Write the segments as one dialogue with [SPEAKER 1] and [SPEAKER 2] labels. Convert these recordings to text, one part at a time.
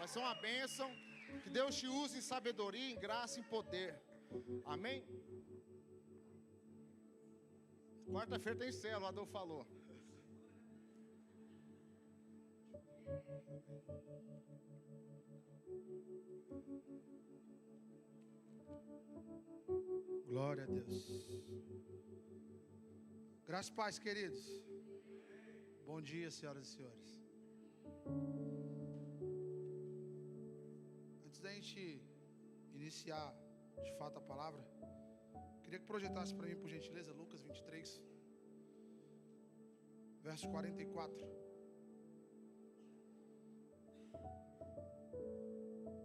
[SPEAKER 1] Vai ser uma bênção. Que Deus te use em sabedoria, em graça e em poder. Amém? Quarta-feira tem célula, o Adolfo falou.
[SPEAKER 2] Glória a Deus. Graças e paz, queridos. Bom dia, senhoras e senhores. Antes da gente iniciar de fato a palavra, queria que projetasse para mim, por gentileza, Lucas 23, verso 44.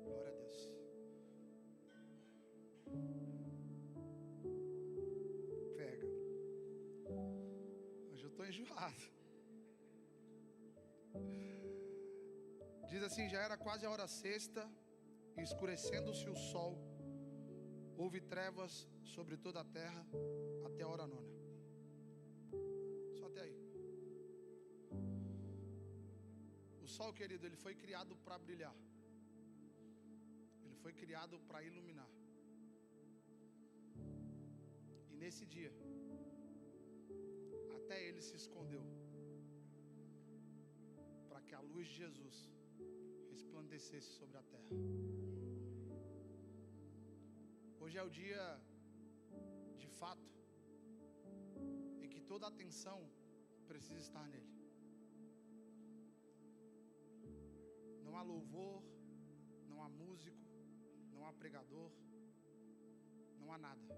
[SPEAKER 2] Glória a Deus. Pega. Hoje eu estou enjoado. Diz assim: já era quase a hora sexta, e escurecendo-se o sol, houve trevas sobre toda a terra até a hora nona. Só até aí. O sol, querido, ele foi criado para brilhar. Ele foi criado para iluminar. E nesse dia, até ele se escondeu, para que a luz de Jesus resplandecesse sobre a terra. Hoje é o dia, de fato, em que toda a atenção precisa estar nele. Não há louvor, não há músico, não há pregador, não há nada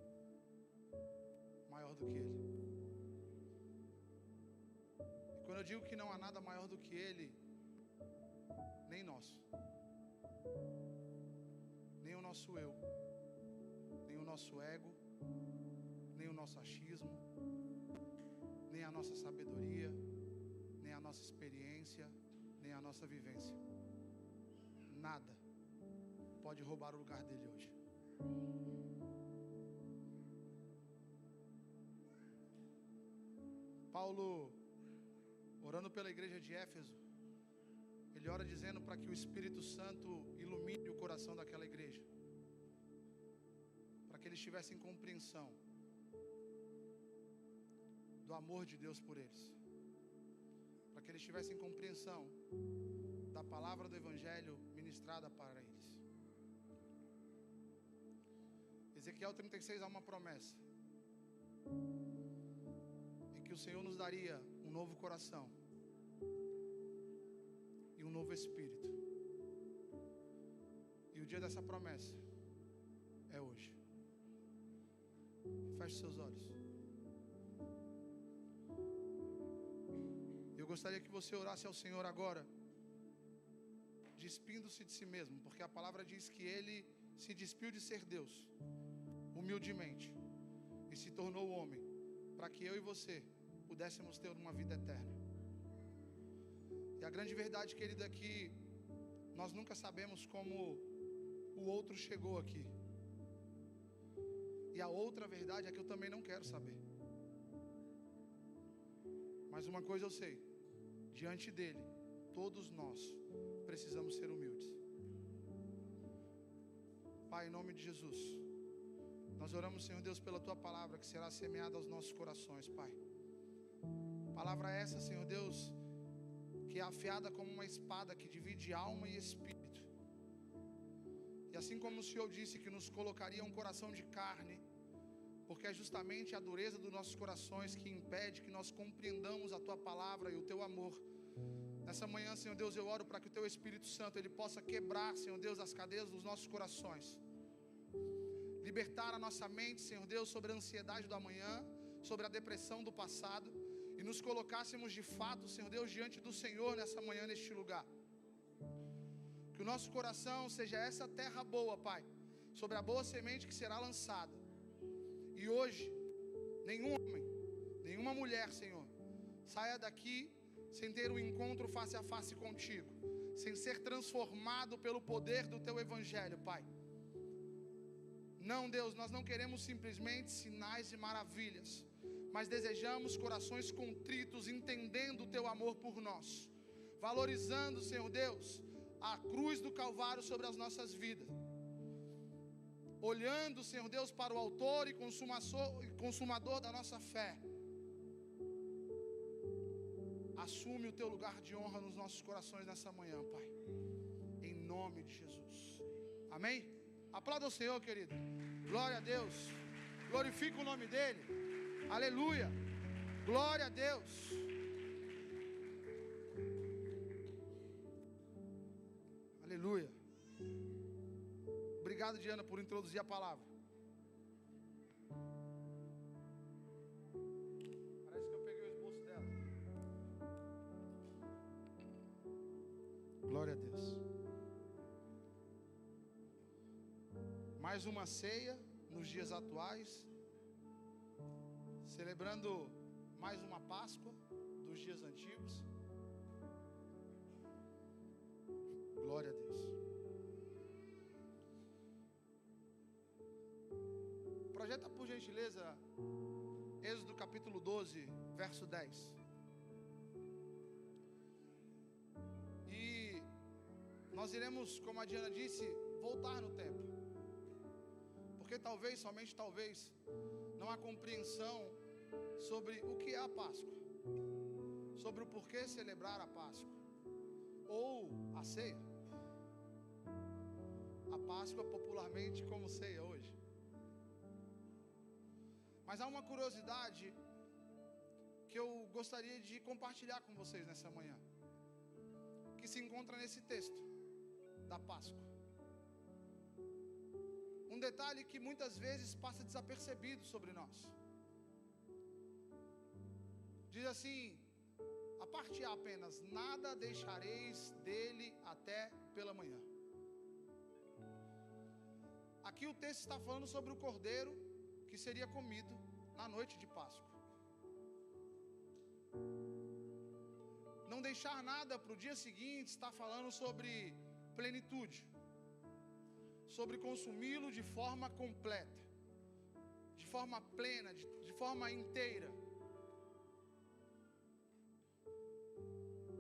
[SPEAKER 2] maior do que ele. E quando eu digo que não há nada maior do que ele, nem nós, nem o nosso eu, nem o nosso ego, nem o nosso achismo, nem a nossa sabedoria, nem a nossa experiência, nem a nossa vivência, nada pode roubar o lugar dele hoje. Paulo, orando pela igreja de Éfeso, ele ora dizendo para que o Espírito Santo ilumine o coração daquela igreja, para que eles tivessem compreensão do amor de Deus por eles, para que eles tivessem compreensão da palavra do Evangelho ministrada para eles. Ezequiel 36 há uma promessa, em que o Senhor nos daria um novo coração e um novo espírito. E o dia dessa promessa é hoje. Feche seus olhos. Eu gostaria que você orasse ao Senhor agora, despindo-se de si mesmo, porque a palavra diz que Ele se despiu de ser Deus, humildemente, e se tornou homem, para que eu e você pudéssemos ter uma vida eterna. E a grande verdade, querido, é que nós nunca sabemos como o outro chegou aqui. E a outra verdade é que eu também não quero saber. Mas uma coisa eu sei: diante dele, todos nós precisamos ser humildes. Pai, em nome de Jesus, nós oramos, Senhor Deus, pela tua palavra que será semeada aos nossos corações, Pai. Palavra essa, Senhor Deus, que é afiada como uma espada que divide alma e espírito. E assim como o Senhor disse que nos colocaria um coração de carne, porque é justamente a dureza dos nossos corações que impede que nós compreendamos a tua palavra e o teu amor. Nessa manhã, Senhor Deus, eu oro para que o teu Espírito Santo ele possa quebrar, Senhor Deus, as cadeias dos nossos corações, libertar a nossa mente, Senhor Deus, sobre a ansiedade do amanhã, sobre a depressão do passado, e nos colocássemos de fato, Senhor Deus, diante do Senhor nessa manhã, neste lugar. Que o nosso coração seja essa terra boa, Pai, sobre a boa semente que será lançada. E hoje, nenhum homem, nenhuma mulher, Senhor, saia daqui sem ter um encontro face a face contigo, sem ser transformado pelo poder do teu Evangelho, Pai. Não, Deus, nós não queremos simplesmente sinais e maravilhas, mas desejamos corações contritos, entendendo o teu amor por nós, valorizando, Senhor Deus, a cruz do Calvário sobre as nossas vidas. Olhando, Senhor Deus, para o autor e consumador da nossa fé. Assume o teu lugar de honra nos nossos corações nessa manhã, Pai. Em nome de Jesus. Amém? Aplauda o Senhor, querido. Glória a Deus. Glorifica o nome dEle. Aleluia. Glória a Deus. Aleluia. Obrigado, Diana, por introduzir a palavra. Parece que eu peguei o esboço dela. Glória a Deus. Mais uma ceia nos dias atuais, celebrando mais uma Páscoa dos dias antigos. Glória a Deus. Projeta por gentileza Êxodo capítulo 12, verso 10. E nós iremos, como a Diana disse, voltar no tempo. Porque talvez, somente talvez, não há compreensão sobre o que é a Páscoa, sobre o porquê celebrar a Páscoa, ou a ceia. A Páscoa popularmente como ceia hoje. Mas há uma curiosidade que eu gostaria de compartilhar com vocês nessa manhã, que se encontra nesse texto da Páscoa. Um detalhe que muitas vezes passa desapercebido sobre nós. Diz assim, a parte A apenas: nada deixareis dele até pela manhã. Aqui o texto está falando sobre o cordeiro que seria comido na noite de Páscoa. Não deixar nada para o dia seguinte está falando sobre plenitude, sobre consumi-lo de forma completa, de forma plena, de forma inteira.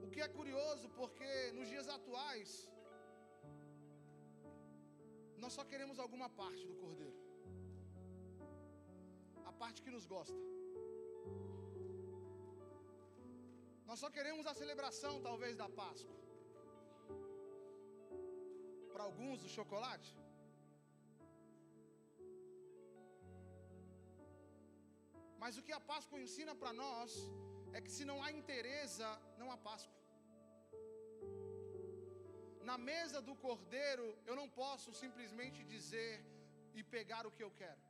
[SPEAKER 2] O que é curioso, porque nos dias atuais nós só queremos alguma parte do cordeiro, a parte que nos gosta. Nós só queremos a celebração, talvez, da Páscoa. Para alguns, o chocolate. Mas o que a Páscoa ensina para nós é que se não há inteireza, não há Páscoa. Na mesa do cordeiro, eu não posso simplesmente dizer e pegar o que eu quero.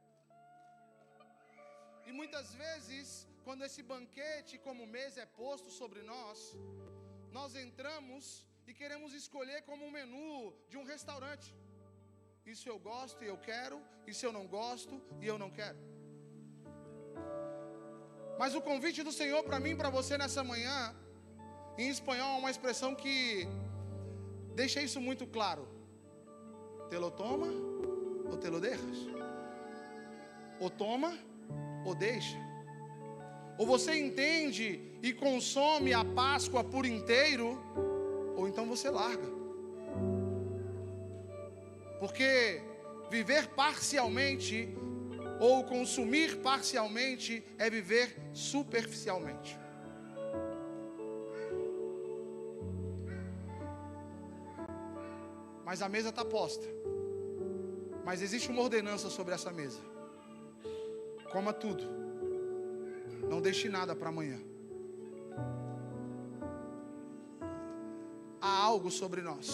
[SPEAKER 2] E muitas vezes, quando esse banquete como mesa é posto sobre nós, nós entramos e queremos escolher como um menu de um restaurante. Isso eu gosto e eu quero, isso eu não gosto e eu não quero. Mas o convite do Senhor para mim e para você nessa manhã, em espanhol, é uma expressão que deixa isso muito claro. Te lo toma ou te lo dejas? Ou toma ou deixa. Ou você entende e consome a Páscoa por inteiro, ou então você larga. Porque viver parcialmente ou consumir parcialmente é viver superficialmente. Mas a mesa está posta. Mas existe uma ordenança sobre essa mesa. Coma tudo. Não deixe nada para amanhã. Há algo sobre nós.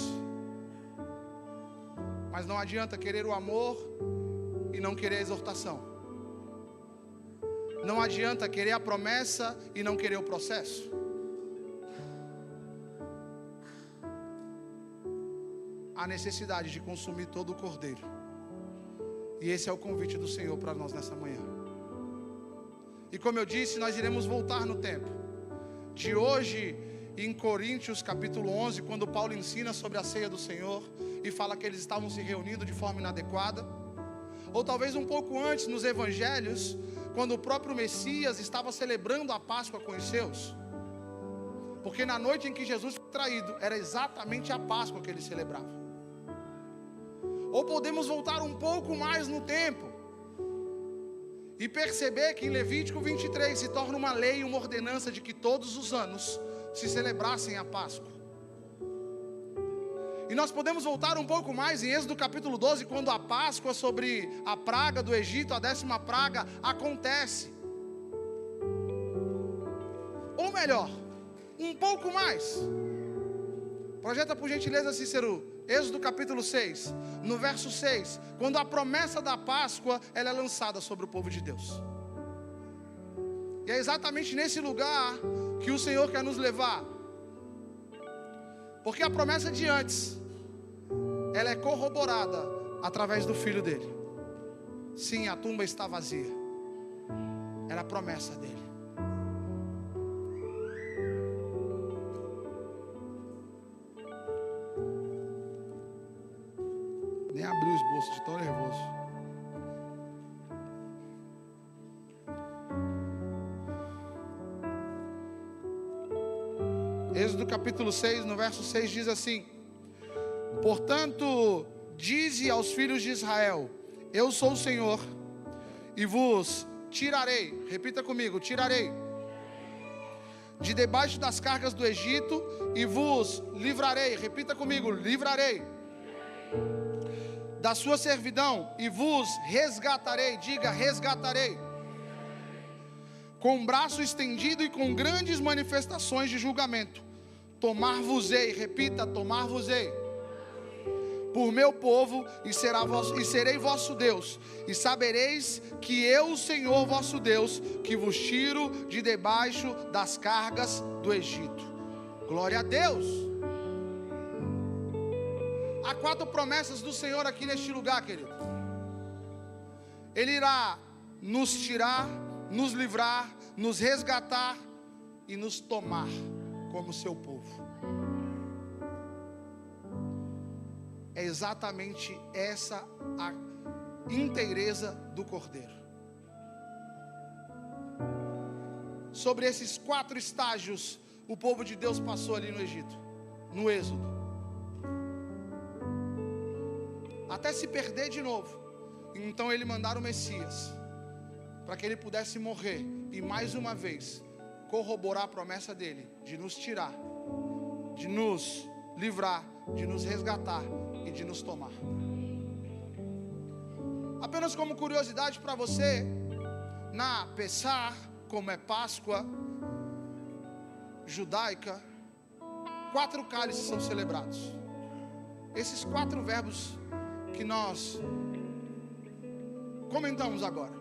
[SPEAKER 2] Mas não adianta querer o amor e não querer a exortação. Não adianta querer a promessa e não querer o processo. Há necessidade de consumir todo o cordeiro. E esse é o convite do Senhor para nós nessa manhã. E como eu disse, nós iremos voltar no tempo. De hoje, em Coríntios capítulo 11, quando Paulo ensina sobre a ceia do Senhor e fala que eles estavam se reunindo de forma inadequada. Ou talvez um pouco antes, nos evangelhos, quando o próprio Messias estava celebrando a Páscoa com os seus. Porque na noite em que Jesus foi traído, era exatamente a Páscoa que ele celebrava. Ou podemos voltar um pouco mais no tempo e perceber que em Levítico 23 se torna uma lei, uma ordenança de que todos os anos se celebrassem a Páscoa. E nós podemos voltar um pouco mais em Êxodo capítulo 12, quando a Páscoa sobre a praga do Egito, a 10ª praga, acontece. Ou melhor, um pouco mais. Projeta por gentileza, Cícero, Êxodo capítulo 6, no verso 6, quando a promessa da Páscoa ela é lançada sobre o povo de Deus. E é exatamente nesse lugar que o Senhor quer nos levar. Porque a promessa de antes, ela é corroborada através do Filho dele. Sim, a tumba está vazia. Era a promessa dele. Nem abri o esboço de tão nervoso. Êxodo capítulo 6, no verso 6 diz assim: portanto, dize aos filhos de Israel: eu sou o Senhor, e vos tirarei, repita comigo, tirarei de debaixo das cargas do Egito, e vos livrarei, repita comigo, livrarei da sua servidão, e vos resgatarei, diga resgatarei, com braço estendido e com grandes manifestações de julgamento. Tomar-vos-ei, repita, tomar-vos-ei por meu povo, e serei vosso Deus, e sabereis que eu, o Senhor vosso Deus, que vos tiro de debaixo das cargas do Egito. Glória a Deus. Há 4 promessas do Senhor aqui neste lugar, querido. Ele irá nos tirar, nos livrar, nos resgatar e nos tomar como seu povo. É exatamente essa a inteireza do Cordeiro. Sobre esses 4 estágios, o povo de Deus passou ali no Egito, no Êxodo, até se perder de novo. Então ele mandara o Messias, para que ele pudesse morrer e mais uma vez corroborar a promessa dele, de nos tirar, de nos livrar, de nos resgatar e de nos tomar. Apenas como curiosidade para você, na Pessah, como é Páscoa judaica, 4 cálices são celebrados. Esses 4 verbos que nós comentamos agora.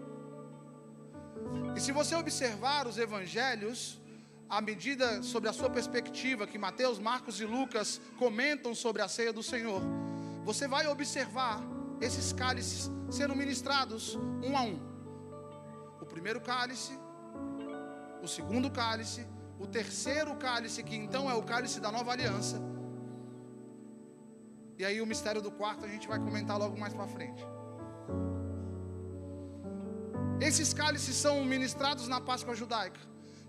[SPEAKER 2] E se você observar os evangelhos, à medida sobre a sua perspectiva que Mateus, Marcos e Lucas comentam sobre a ceia do Senhor, você vai observar esses cálices sendo ministrados um a um. O primeiro cálice, o segundo cálice, o terceiro cálice, que então é o cálice da nova aliança. E aí o mistério do quarto a gente vai comentar logo mais para frente. Esses cálices são ministrados na Páscoa judaica.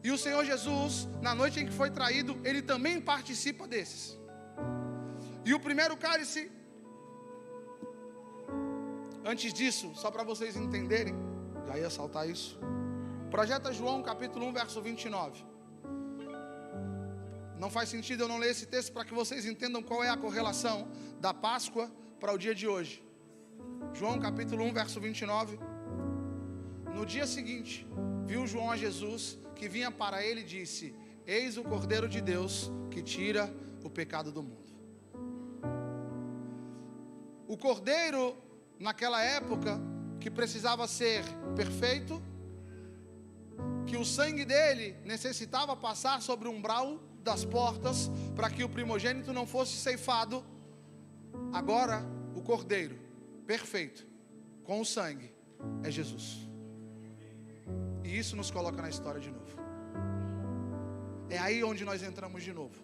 [SPEAKER 2] E o Senhor Jesus, na noite em que foi traído, ele também participa desses. E o primeiro cálice, antes disso, só para vocês entenderem, já ia saltar isso. Projeta João capítulo 1, verso 29. Não faz sentido eu não ler esse texto para que vocês entendam qual é a correlação da Páscoa para o dia de hoje. João capítulo 1, verso 29. No dia seguinte, viu João a Jesus, que vinha para ele e disse: eis o Cordeiro de Deus, que tira o pecado do mundo. O Cordeiro, naquela época, que precisava ser perfeito, que o sangue dele necessitava passar sobre o umbral das portas, para que o primogênito não fosse ceifado. Agora, o Cordeiro, perfeito, com o sangue, é Jesus. E isso nos coloca na história de novo. É aí onde nós entramos de novo.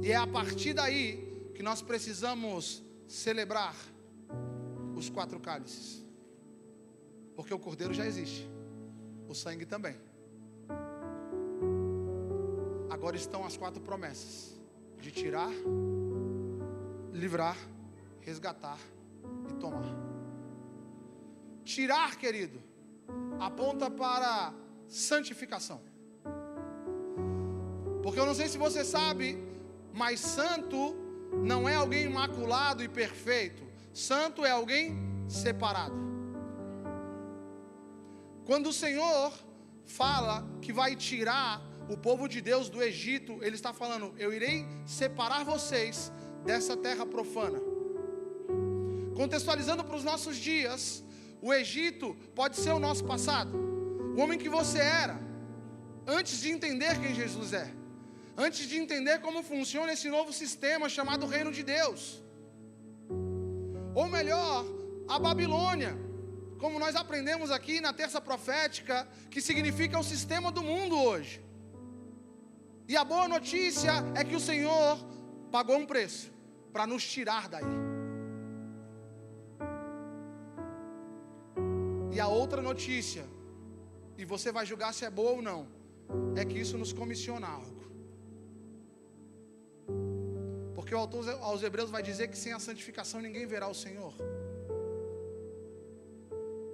[SPEAKER 2] E é a partir daí que nós precisamos celebrar os 4 cálices. Porque o Cordeiro já existe, o sangue também. Agora estão as 4 promessas: de tirar, livrar, resgatar e tomar. Tirar, querido, aponta para santificação. Porque eu não sei se você sabe, mas santo não é alguém imaculado e perfeito. Santo é alguém separado. Quando o Senhor fala que vai tirar o povo de Deus do Egito, Ele está falando: eu irei separar vocês dessa terra profana. Contextualizando para os nossos dias, o Egito pode ser o nosso passado. O homem que você era, antes de entender quem Jesus é, antes de entender como funciona esse novo sistema chamado Reino de Deus. Ou melhor, a Babilônia, como nós aprendemos aqui na terça profética, que significa o sistema do mundo hoje. E a boa notícia é que o Senhor pagou um preço para nos tirar daí. E a outra notícia, e você vai julgar se é boa ou não, é que isso nos comissiona algo. Porque o autor aos Hebreus vai dizer que sem a santificação ninguém verá o Senhor.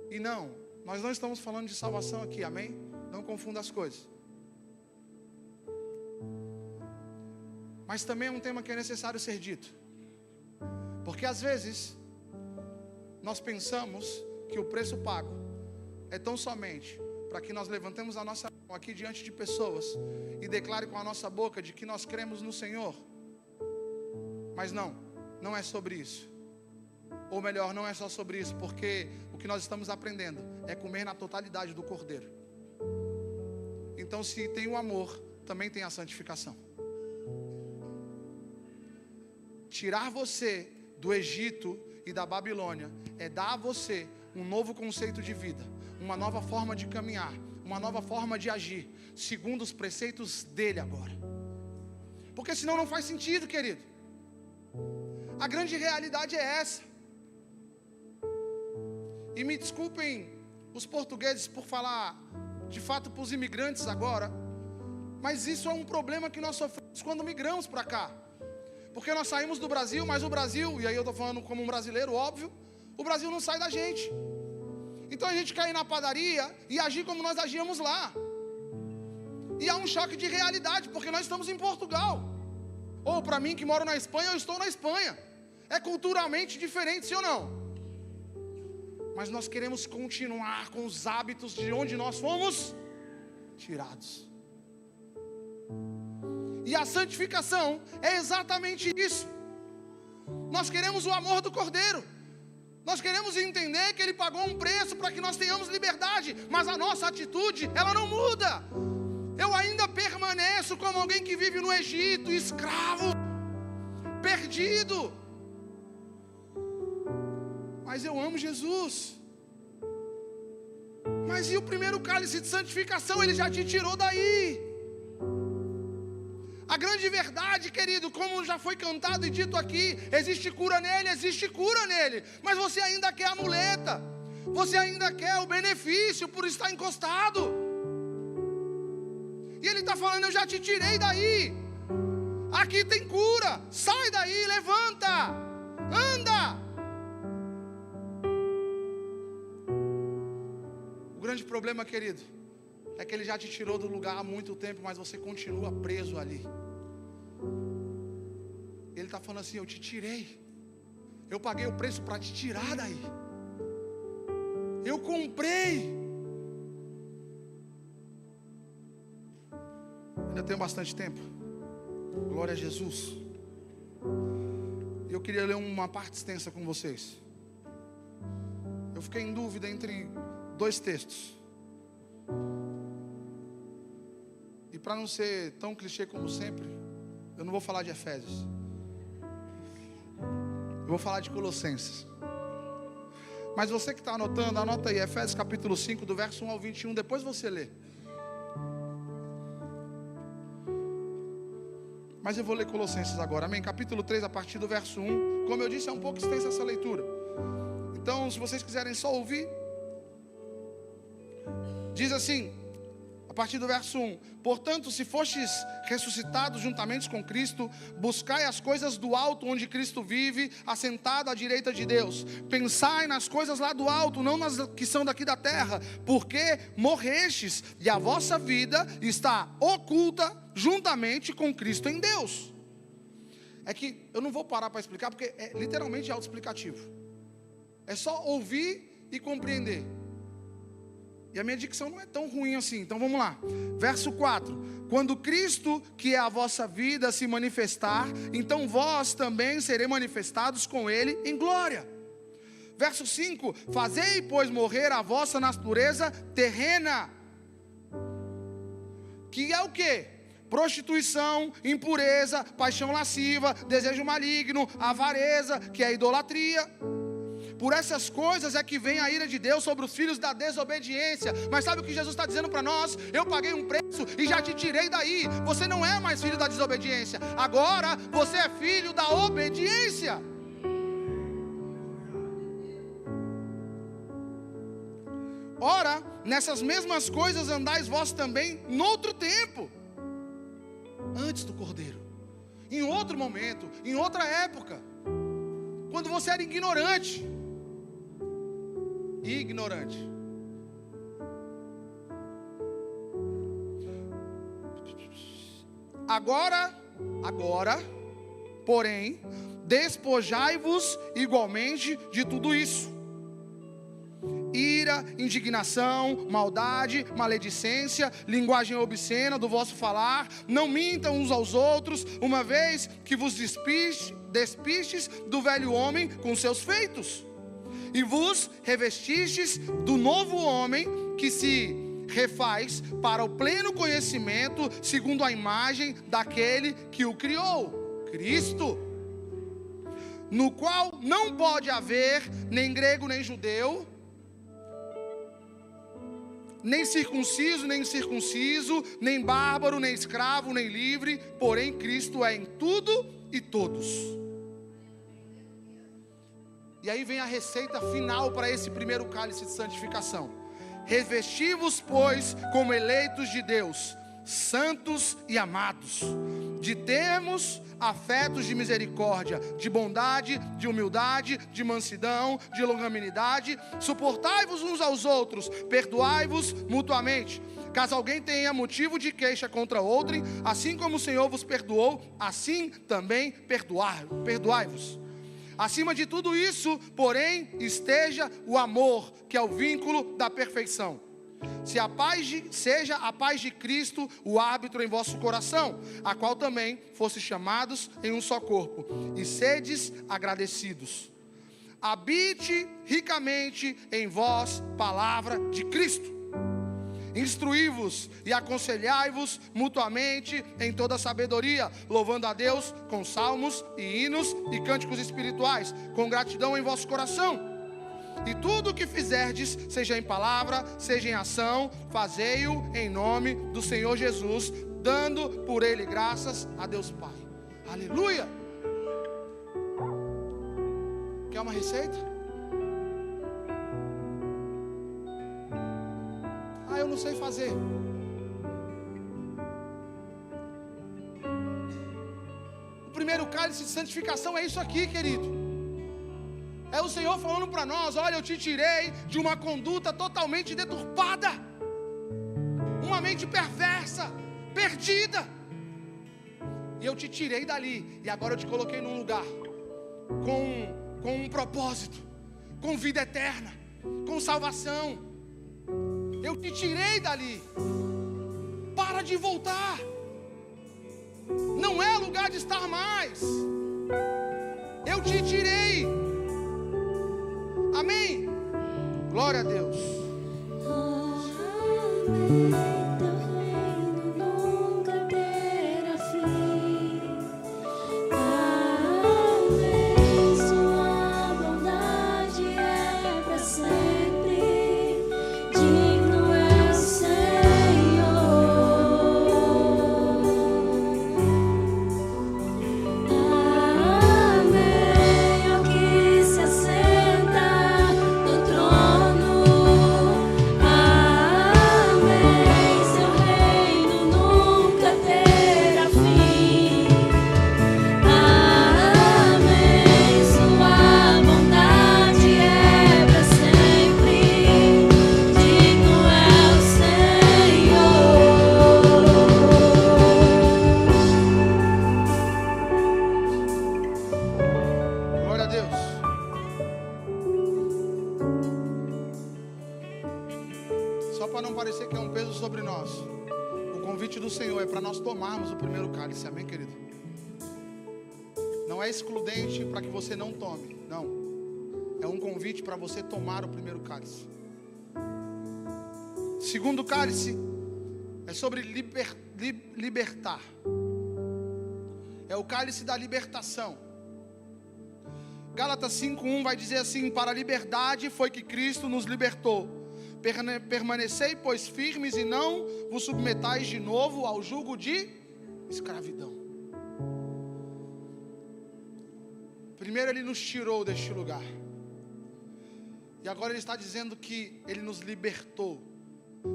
[SPEAKER 2] E não, nós não estamos falando de salvação aqui, amém? Não confunda as coisas. Mas também é um tema que é necessário ser dito. Porque às vezes nós pensamos que o preço pago é tão somente para que nós levantemos a nossa mão aqui diante de pessoas e declare com a nossa boca de que nós cremos no Senhor. Mas não é sobre isso. Ou melhor, não é só sobre isso, porque o que nós estamos aprendendo é comer na totalidade do Cordeiro. Então, se tem o amor, também tem a santificação. Tirar você do Egito e da Babilônia é dar a você um novo conceito de vida, uma nova forma de caminhar, uma nova forma de agir, segundo os preceitos dele agora. Porque senão não faz sentido, querido. A grande realidade é essa. E me desculpem os portugueses por falar de fato para os imigrantes agora, mas isso é um problema que nós sofremos quando migramos para cá. Porque nós saímos do Brasil, mas o Brasil, e aí eu estou falando como um brasileiro, óbvio, o Brasil não sai da gente. Então a gente quer ir na padaria e agir como nós agíamos lá. E há um choque de realidade, porque nós estamos em Portugal. Ou para mim que moro na Espanha, eu estou na Espanha. É culturalmente diferente, sim ou não? Mas nós queremos continuar com os hábitos de onde nós fomos tirados. E a santificação é exatamente isso. Nós queremos o amor do Cordeiro. Nós queremos entender que Ele pagou um preço para que nós tenhamos liberdade. Mas a nossa atitude, ela não muda. Eu ainda permaneço como alguém que vive no Egito, escravo, perdido. Mas eu amo Jesus. Mas e o primeiro cálice de santificação? Ele já te tirou daí. A grande verdade, querido, como já foi cantado e dito aqui, existe cura nele, mas você ainda quer a muleta, você ainda quer o benefício por estar encostado. E Ele está falando: eu já te tirei daí, aqui tem cura, sai daí, levanta, anda. O grande problema, querido, é que Ele já te tirou do lugar há muito tempo, mas você continua preso ali. Ele está falando assim: eu te tirei, eu paguei o preço para te tirar daí, eu comprei. Ainda tenho bastante tempo, glória a Jesus. Eu queria ler uma parte extensa com vocês. Eu fiquei em dúvida entre 2 textos. E para não ser tão clichê como sempre, eu não vou falar de Efésios, eu vou falar de Colossenses. Mas você que está anotando, anota aí, Efésios capítulo 5, do verso 1 ao 21, depois você lê. Mas eu vou ler Colossenses agora, amém? Capítulo 3, a partir do verso 1. Como eu disse, é um pouco extensa essa leitura. Então, se vocês quiserem só ouvir, diz assim: A partir do verso 1. Portanto, se fostes ressuscitados juntamente com Cristo, buscai as coisas do alto, onde Cristo vive, assentado à direita de Deus. Pensai nas coisas lá do alto, não nas que são daqui da terra, porque morrestes, e a vossa vida está oculta juntamente com Cristo em Deus. É que eu não vou parar para explicar, porque é literalmente autoexplicativo. É só ouvir e compreender. E a minha dicção não é tão ruim assim, então vamos lá. Verso 4. Quando Cristo, que é a vossa vida, se manifestar, então vós também sereis manifestados com Ele em glória. Verso 5. Fazei, pois, morrer a vossa natureza terrena. Que é o quê? Prostituição, impureza, paixão lasciva, desejo maligno, avareza, que é a idolatria. Por essas coisas é que vem a ira de Deus sobre os filhos da desobediência. Mas sabe o que Jesus está dizendo para nós? Eu paguei um preço e já te tirei daí. Você não é mais filho da desobediência. Agora você é filho da obediência. Ora, nessas mesmas coisas andais vós também noutro tempo, antes do Cordeiro, em outro momento, em outra época, quando você era ignorante. Agora, porém, despojai-vos igualmente de tudo isso: ira, indignação, maldade, maledicência, linguagem obscena do vosso falar. Não mintam uns aos outros, uma vez que vos despistes do velho homem com seus feitos, e vos revestistes do novo homem, que se refaz para o pleno conhecimento, segundo a imagem daquele que o criou, Cristo, no qual não pode haver nem grego nem judeu, nem circunciso, nem incircunciso, nem bárbaro, nem escravo, nem livre, porém Cristo é em tudo e todos. E aí vem a receita final para esse primeiro cálice de santificação. Revesti-vos, pois, como eleitos de Deus, santos e amados, de termos afetos de misericórdia, de bondade, de humildade, de mansidão, de longanimidade. Suportai-vos uns aos outros, perdoai-vos mutuamente. Caso alguém tenha motivo de queixa contra outrem, assim como o Senhor vos perdoou, assim também perdoai-vos. Acima de tudo isso, porém, esteja o amor, que é o vínculo da perfeição. Seja a paz de Cristo o árbitro em vosso coração, a qual também fostes chamados em um só corpo, e sedes agradecidos. Habite ricamente em vós palavra de Cristo. Instruí-vos e aconselhai-vos mutuamente em toda sabedoria, louvando a Deus com salmos e hinos e cânticos espirituais, com gratidão em vosso coração. E tudo o que fizerdes, seja em palavra, seja em ação, fazei-o em nome do Senhor Jesus, dando por Ele graças a Deus Pai. Aleluia! Quer uma receita? Eu não sei fazer. O primeiro cálice de santificação é isso aqui, querido. É o Senhor falando para nós: olha, eu te tirei de uma conduta totalmente deturpada, uma mente perversa, perdida, e eu te tirei dali, e agora eu te coloquei num lugar com um propósito, com vida eterna, com salvação. Eu te tirei dali. Para de voltar. Não é lugar de estar mais. Eu te tirei. Amém? Glória a Deus.
[SPEAKER 3] Amém, ó que se assenta no trono.
[SPEAKER 2] parecer que é um peso sobre nós, o convite do Senhor é para nós tomarmos o primeiro cálice, amém, querido? Não é excludente para que você não tome, não. É um convite para você tomar o primeiro cálice. Segundo cálice é sobre libertar. É o cálice da libertação. Gálatas 5:1 vai dizer assim: para a liberdade foi que Cristo nos libertou. Permanecei, pois, firmes e não vos submetais de novo ao jugo de escravidão. Primeiro Ele nos tirou deste lugar. E agora Ele está dizendo que Ele nos libertou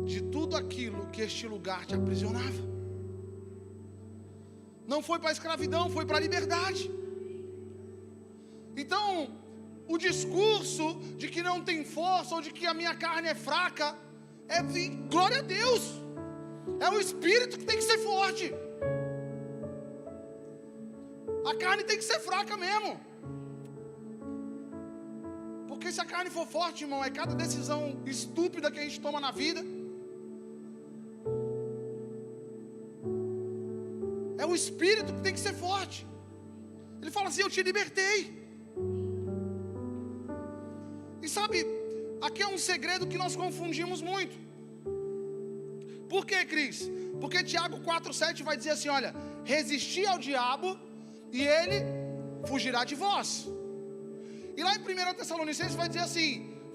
[SPEAKER 2] de tudo aquilo que este lugar te aprisionava. Não foi para a escravidão, foi para a liberdade. Então, o discurso de que não tem força, ou de que a minha carne é fraca, glória a Deus, é o Espírito que tem que ser forte. A carne tem que ser fraca mesmo. Porque se a carne for forte, irmão, é cada decisão estúpida que a gente toma na vida. É o Espírito que tem que ser forte. Ele fala assim: eu te libertei. E sabe, aqui é um segredo que nós confundimos muito. Por quê, Cris? Porque Tiago 4,7 vai dizer assim: olha, resisti ao diabo e ele fugirá de vós. E lá em 1 Tessalonicenses vai dizer assim: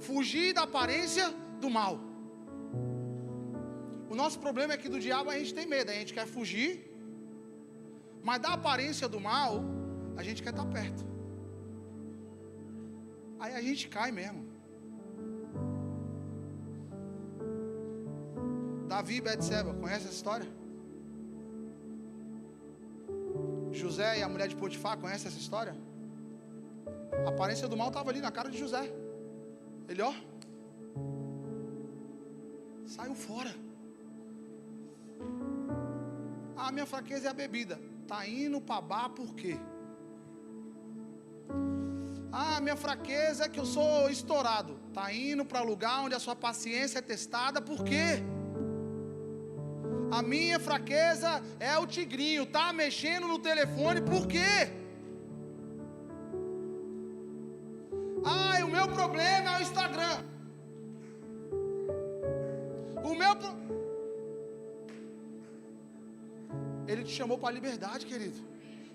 [SPEAKER 2] fugir da aparência do mal. O nosso problema é que do diabo a gente tem medo, a gente quer fugir, mas da aparência do mal a gente quer estar perto. Aí a gente cai mesmo. Davi e Betseba, conhece essa história? José e a mulher de Potifar, conhece essa história? A aparência do mal estava ali na cara de José. Ele, ó, saiu fora. A minha fraqueza é a bebida. Está indo para bar por quê? Minha fraqueza é que eu sou estourado. Está indo para lugar onde a sua paciência é testada, por quê? A minha fraqueza é o tigrinho. Está mexendo no telefone, por quê? O meu problema é o Instagram. Ele te chamou para a liberdade, querido.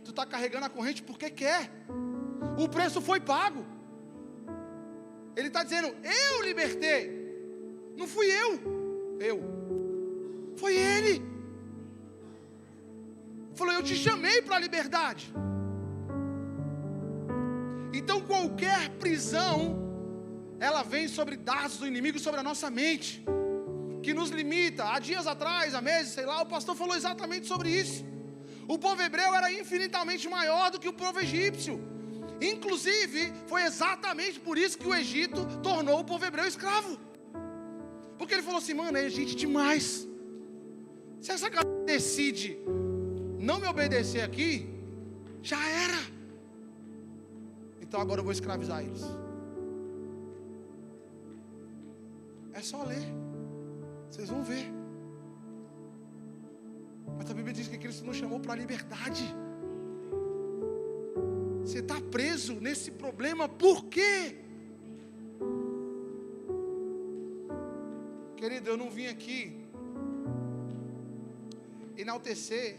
[SPEAKER 2] Tu está carregando a corrente porque quer. O preço foi pago. Ele está dizendo: eu libertei. Não fui eu. Foi Ele. Falou: eu te chamei para a liberdade. Então qualquer prisão, ela vem sobre dardos do inimigo, sobre a nossa mente, que nos limita. Há dias atrás, há meses, sei lá, o pastor falou exatamente sobre isso. O povo hebreu era infinitamente maior do que o povo egípcio. Inclusive, foi exatamente por isso que o Egito tornou o povo hebreu escravo. Porque ele falou assim: mano, é gente demais. Se essa galera decide não me obedecer aqui, já era. Então agora eu vou escravizar eles. É só ler, vocês vão ver. Mas a Bíblia diz que Cristo nos chamou para a liberdade. Você está preso nesse problema, por quê? Querido, eu não vim aqui enaltecer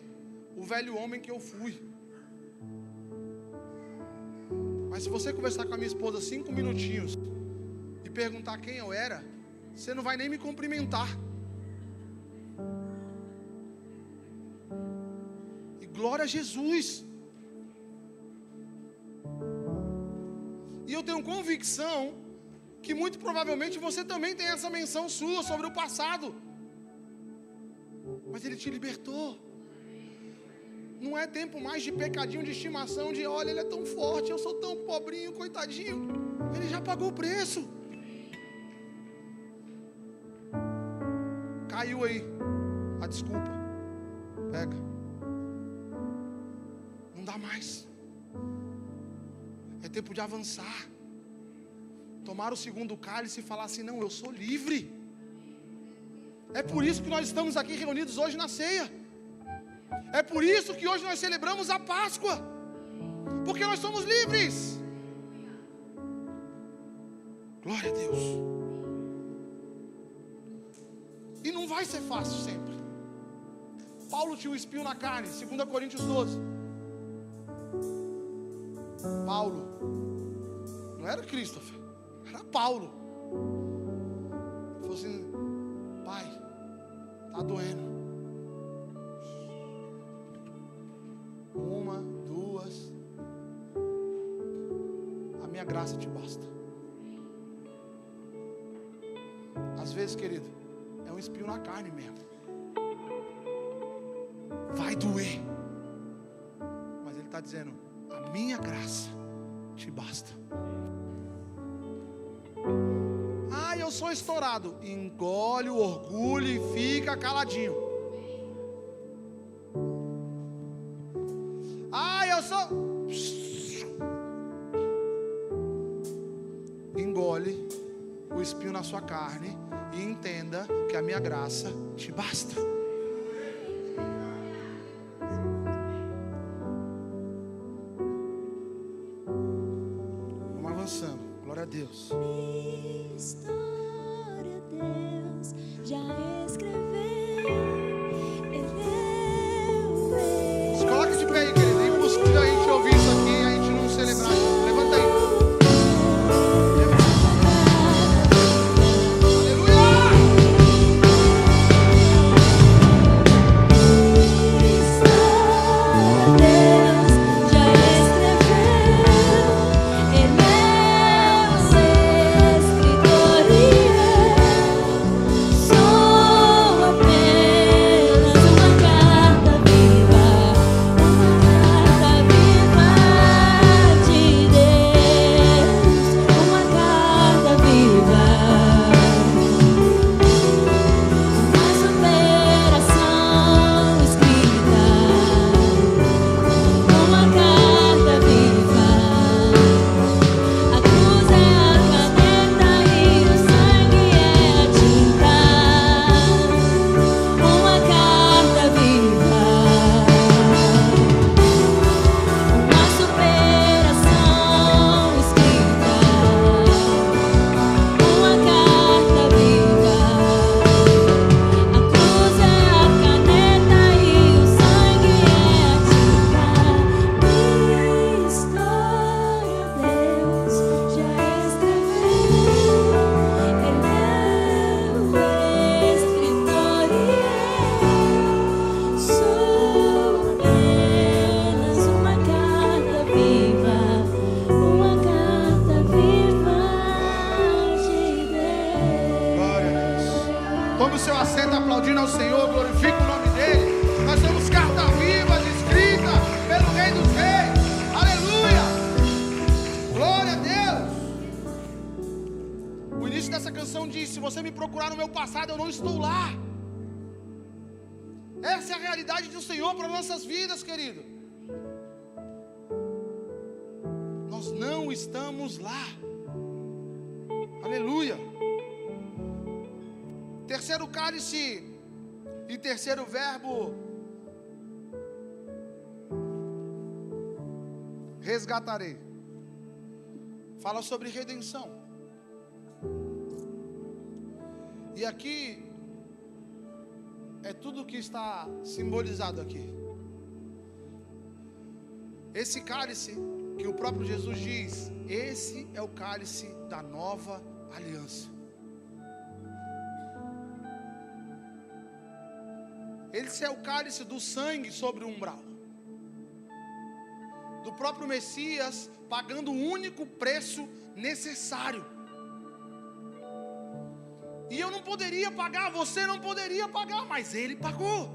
[SPEAKER 2] o velho homem que eu fui. Mas se você conversar com a minha esposa 5 minutinhos e perguntar quem eu era, você não vai nem me cumprimentar. E glória a Jesus. E eu tenho convicção que muito provavelmente você também tem essa menção sua sobre o passado. Mas Ele te libertou. Não é tempo mais de pecadinho de estimação, de olha, ele é tão forte, eu sou tão pobrinho, coitadinho. Ele já pagou o preço. Caiu aí a desculpa. Pega. Não dá mais. É tempo de avançar. Tomar o segundo cálice e falar assim: não, eu sou livre. É por isso que nós estamos aqui reunidos hoje na ceia. É por isso que hoje nós celebramos a Páscoa. Porque nós somos livres. Glória a Deus. E não vai ser fácil sempre. Paulo tinha um espinho na carne, 2 Coríntios 12. Paulo, não era Christopher, era Paulo. Ele falou assim: pai, tá doendo. 1, 2, a minha graça te basta. Às vezes, querido, é um espinho na carne mesmo. Vai doer. Mas ele está dizendo: a minha graça te basta. Ah, eu sou estourado. Engole o orgulho e fica caladinho. Ah, eu sou... Engole o espinho na sua carne e entenda que a minha graça te basta. Vamos avançando. Glória a Deus.
[SPEAKER 3] História Deus já escreveu.
[SPEAKER 2] Se coloque de pé aí, querido. É impossível a gente ouvir isso aqui e a gente não celebrar junto. Levanta aí. Tome o seu assento aplaudindo ao Senhor, glorifique o nome dEle. Nós somos carta viva, escrita pelo Rei dos Reis. Aleluia! Glória a Deus! O início dessa canção diz: se você me procurar no meu passado, eu não estou lá. Essa é a realidade do Senhor para nossas vidas, querido. Nós não estamos lá. Aleluia. Terceiro cálice e terceiro verbo: resgatarei. Fala sobre redenção. E aqui é tudo que está simbolizado aqui. Esse cálice que o próprio Jesus diz: esse é o cálice da nova aliança. Esse é o cálice do sangue sobre o umbral, do próprio Messias pagando o único preço necessário. E eu não poderia pagar, você não poderia pagar, mas Ele pagou.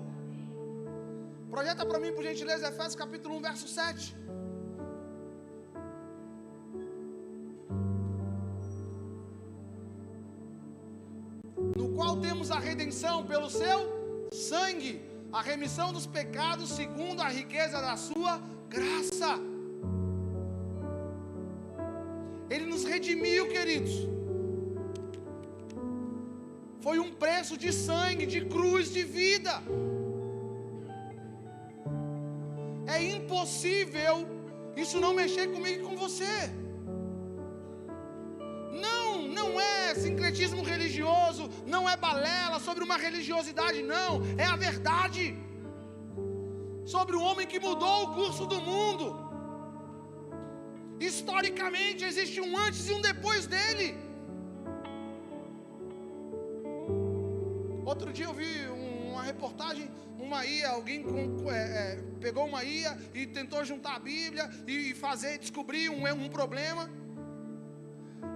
[SPEAKER 2] Projeta para mim, por gentileza, Efésios capítulo 1, verso 7. No qual temos a redenção pelo seu sangue, a remissão dos pecados segundo a riqueza da sua graça. Ele nos redimiu, queridos. Foi um preço de sangue, de cruz, de vida. É impossível isso não mexer comigo e com você. Não é sincretismo religioso, não é balela sobre uma religiosidade, não. É a verdade sobre o homem que mudou o curso do mundo. Historicamente existe um antes e um depois dele. Outro dia eu vi uma reportagem, alguém pegou uma IA e tentou juntar a Bíblia e descobrir um problema.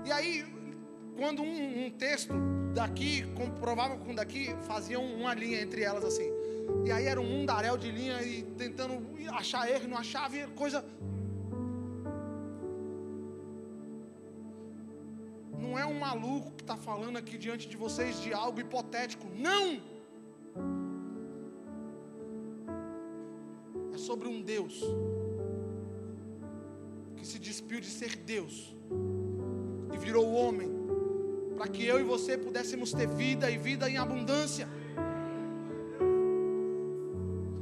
[SPEAKER 2] E aí, quando um texto daqui comprovava com daqui, faziam uma linha entre elas assim. E aí era um mundaréu de linha e tentando achar erro, não achava, coisa. Não é um maluco que está falando aqui diante de vocês de algo hipotético, não! É sobre um Deus que se despiu de ser Deus e virou homem, para que eu e você pudéssemos ter vida e vida em abundância.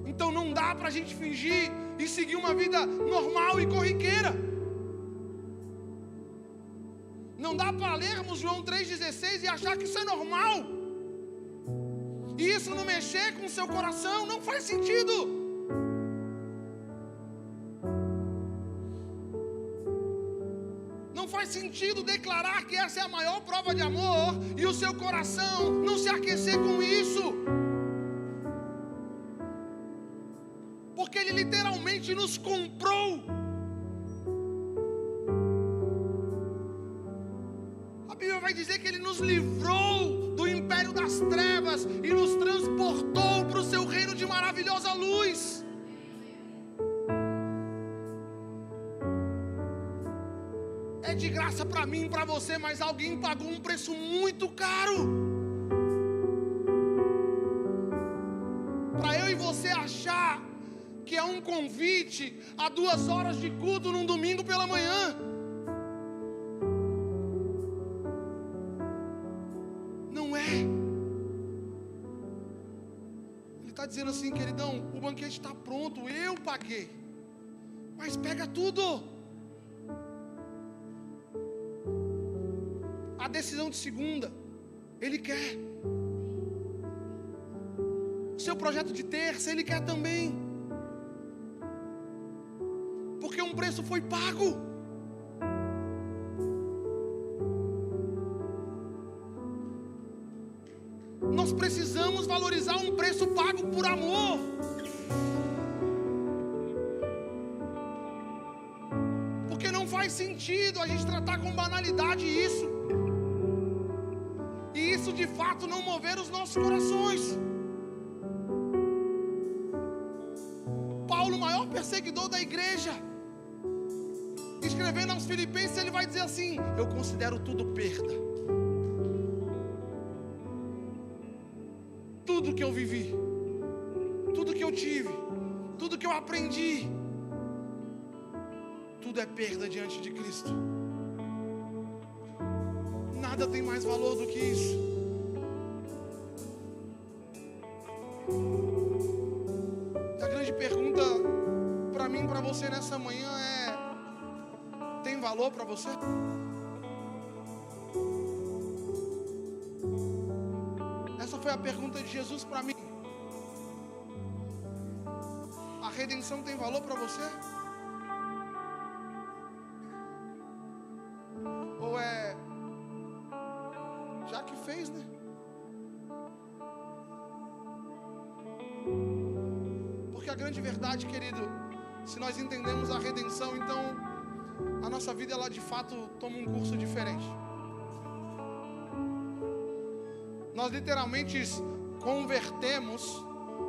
[SPEAKER 2] Então não dá para a gente fingir e seguir uma vida normal e corriqueira. Não dá para lermos João 3,16 e achar que isso é normal. E isso não mexer com o seu coração, não faz sentido. Não faz sentido declarar que essa é a maior prova de amor e o seu coração não se aquecer com isso. Porque Ele literalmente nos comprou. A Bíblia vai dizer que Ele nos livrou do império das trevas e nos transportou para o seu reino de maravilhosa luz. É de graça para mim e para você, mas alguém pagou um preço muito caro. Para eu e você achar que é um convite a 2 horas de culto num domingo pela manhã. Não é. Ele está dizendo assim, queridão, o banquete está pronto, eu paguei. Mas pega tudo. A decisão de segunda, Ele quer. O seu projeto de terça, Ele quer também. Porque um preço foi pago. Nós precisamos valorizar um preço pago por amor. Porque não faz sentido a gente tratar com banalidade isso. E isso de fato não mover os nossos corações. Paulo, o maior perseguidor da igreja, escrevendo aos Filipenses, ele vai dizer assim: eu considero tudo perda. Tudo que eu vivi, tudo que eu tive, tudo que eu aprendi, tudo é perda diante de Cristo. Nada tem mais valor do que isso. E a grande pergunta para mim e para você nessa manhã é: tem valor para você? Essa foi a pergunta de Jesus para mim. A redenção tem valor para você? Ou é já que fez, né? Porque a grande verdade, querido, se nós entendemos a redenção, então a nossa vida, ela de fato toma um curso diferente. Nós literalmente convertemos,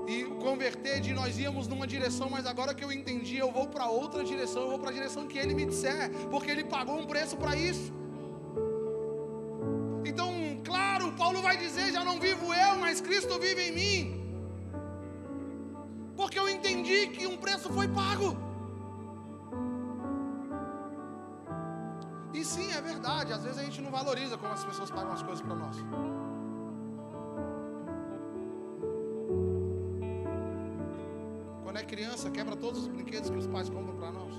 [SPEAKER 2] e converter de nós íamos numa direção, mas agora que eu entendi, eu vou para outra direção, eu vou para a direção que Ele me disser, porque Ele pagou um preço para isso. Então, claro, Paulo vai dizer: já não vivo eu, mas Cristo vive em mim. Porque eu entendi que um preço foi pago. E sim, é verdade, às vezes a gente não valoriza como as pessoas pagam as coisas para nós. criança, quebra todos os brinquedos que os pais compram para nós.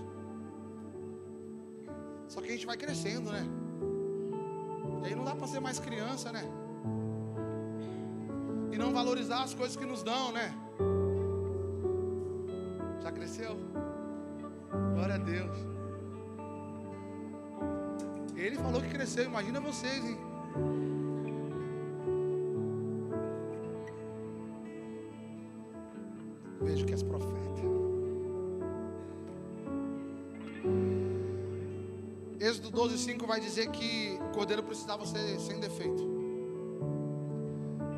[SPEAKER 2] Só que a gente vai crescendo, né? E aí não dá para ser mais criança, né? E não valorizar as coisas que nos dão, né? Já cresceu? Glória a Deus. Ele falou que cresceu, imagina vocês, hein? Vejo que és profeta. Êxodo 12:5 vai dizer que o cordeiro precisava ser sem defeito.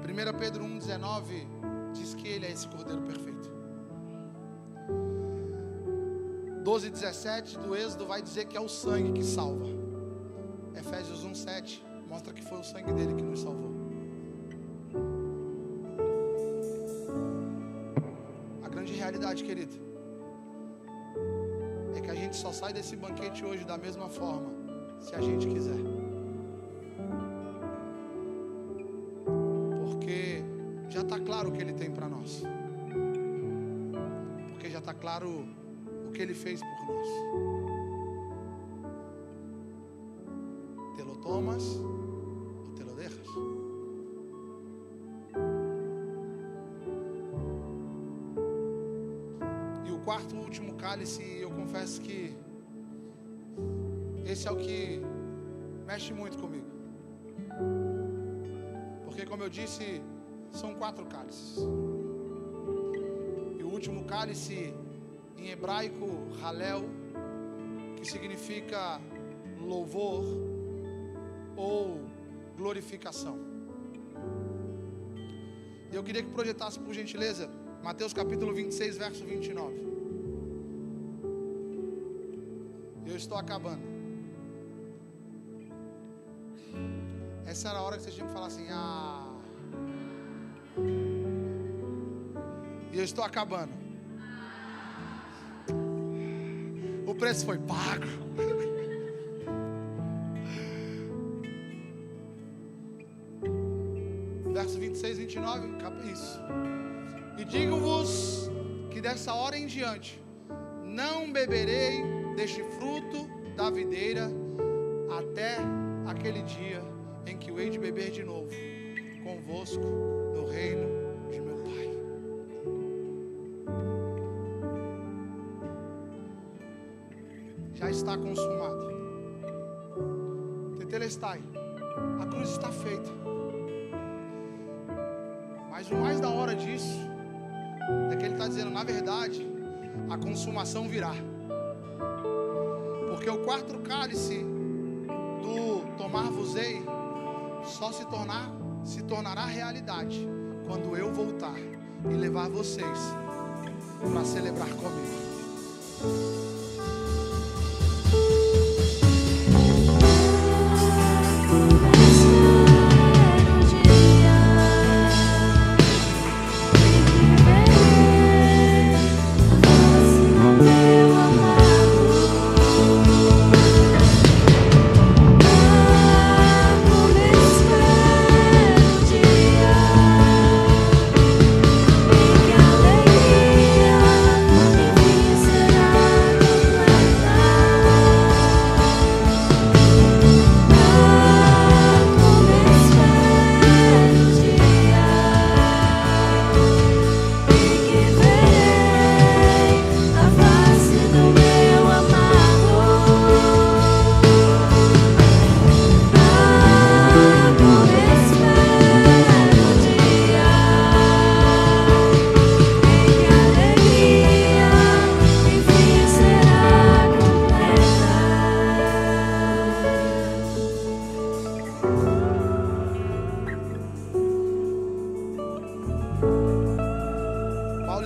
[SPEAKER 2] 1 Pedro 1:19 diz que ele é esse cordeiro perfeito. 12:17 do Êxodo vai dizer que é o sangue que salva. Efésios 1:7 mostra que foi o sangue dele que nos salvou. A grande realidade, querido, é que a gente só sai desse banquete hoje da mesma forma, se a gente quiser. Porque já está claro o que ele tem para nós. Porque já está claro o que ele fez por nós. Te lo tomas ou te lo dejas. E o quarto e último cálice, eu confesso que esse é o que mexe muito comigo. Porque, como eu disse, são 4 cálices. E o último cálice, em hebraico, halel, que significa louvor ou glorificação. E eu queria que projetasse, por gentileza, Mateus capítulo 26, verso 29. Eu estou acabando. Essa era a hora que vocês tinham que falar assim: ah. E eu estou acabando. O preço foi pago. Verso 26, 29, isso. E digo-vos que dessa hora em diante não beberei deste fruto da videira até aquele dia em que eu hei de beber de novo convosco no reino de meu Pai. Já está consumado. Tetelestai, a cruz está feita. Mas o mais da hora disso é que ele está dizendo, na verdade, a consumação virá. Porque o quarto cálice do tomar-vos-ei só se tornará realidade quando eu voltar e levar vocês para celebrar comigo.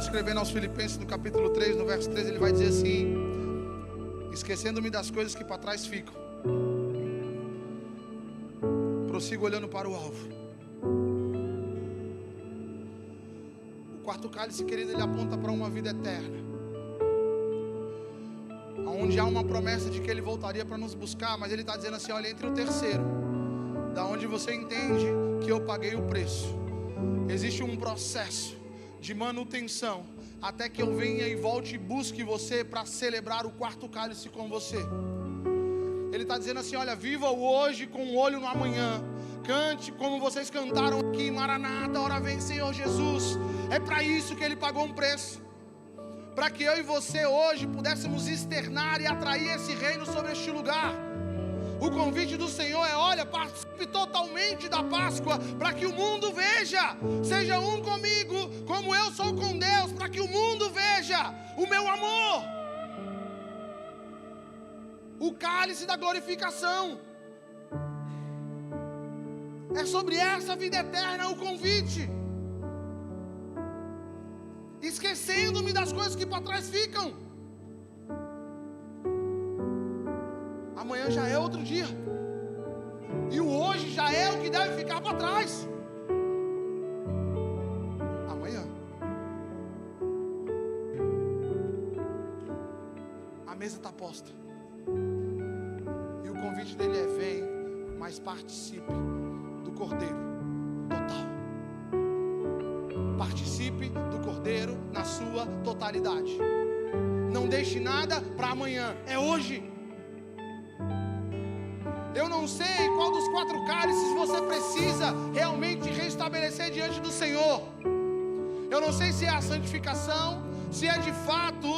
[SPEAKER 2] Escrevendo aos Filipenses no capítulo 3, no verso 13, ele vai dizer assim: esquecendo-me das coisas que para trás ficam, prossigo olhando para o alvo. O quarto cálice, querido, ele aponta para uma vida eterna, onde há uma promessa de que ele voltaria para nos buscar. Mas ele está dizendo assim: olha, entre o terceiro, da onde você entende que eu paguei o preço, existe um processo de manutenção, até que eu venha e volte e busque você para celebrar o quarto cálice com você. Ele está dizendo assim: olha, viva o hoje com um olho no amanhã. Cante como vocês cantaram aqui, Maranata, ora vem Senhor Jesus. É para isso que Ele pagou um preço, para que eu e você hoje pudéssemos externar e atrair esse reino sobre este lugar. O convite do Senhor é: olha, participe totalmente da Páscoa, para que o mundo veja, seja um comigo, como eu sou com Deus, para que o mundo veja o meu amor. O cálice da glorificação. É sobre essa vida eterna o convite. Esquecendo-me das coisas que para trás ficam. Amanhã já é outro dia. E o hoje já é o que deve ficar para trás. Amanhã. A mesa está posta. E o convite dele é: vem, mas participe do Cordeiro total. Participe do Cordeiro na sua totalidade. Não deixe nada para amanhã, é hoje. Eu não sei qual dos 4 cálices você precisa realmente restabelecer diante do Senhor. Eu não sei se é a santificação, se é de fato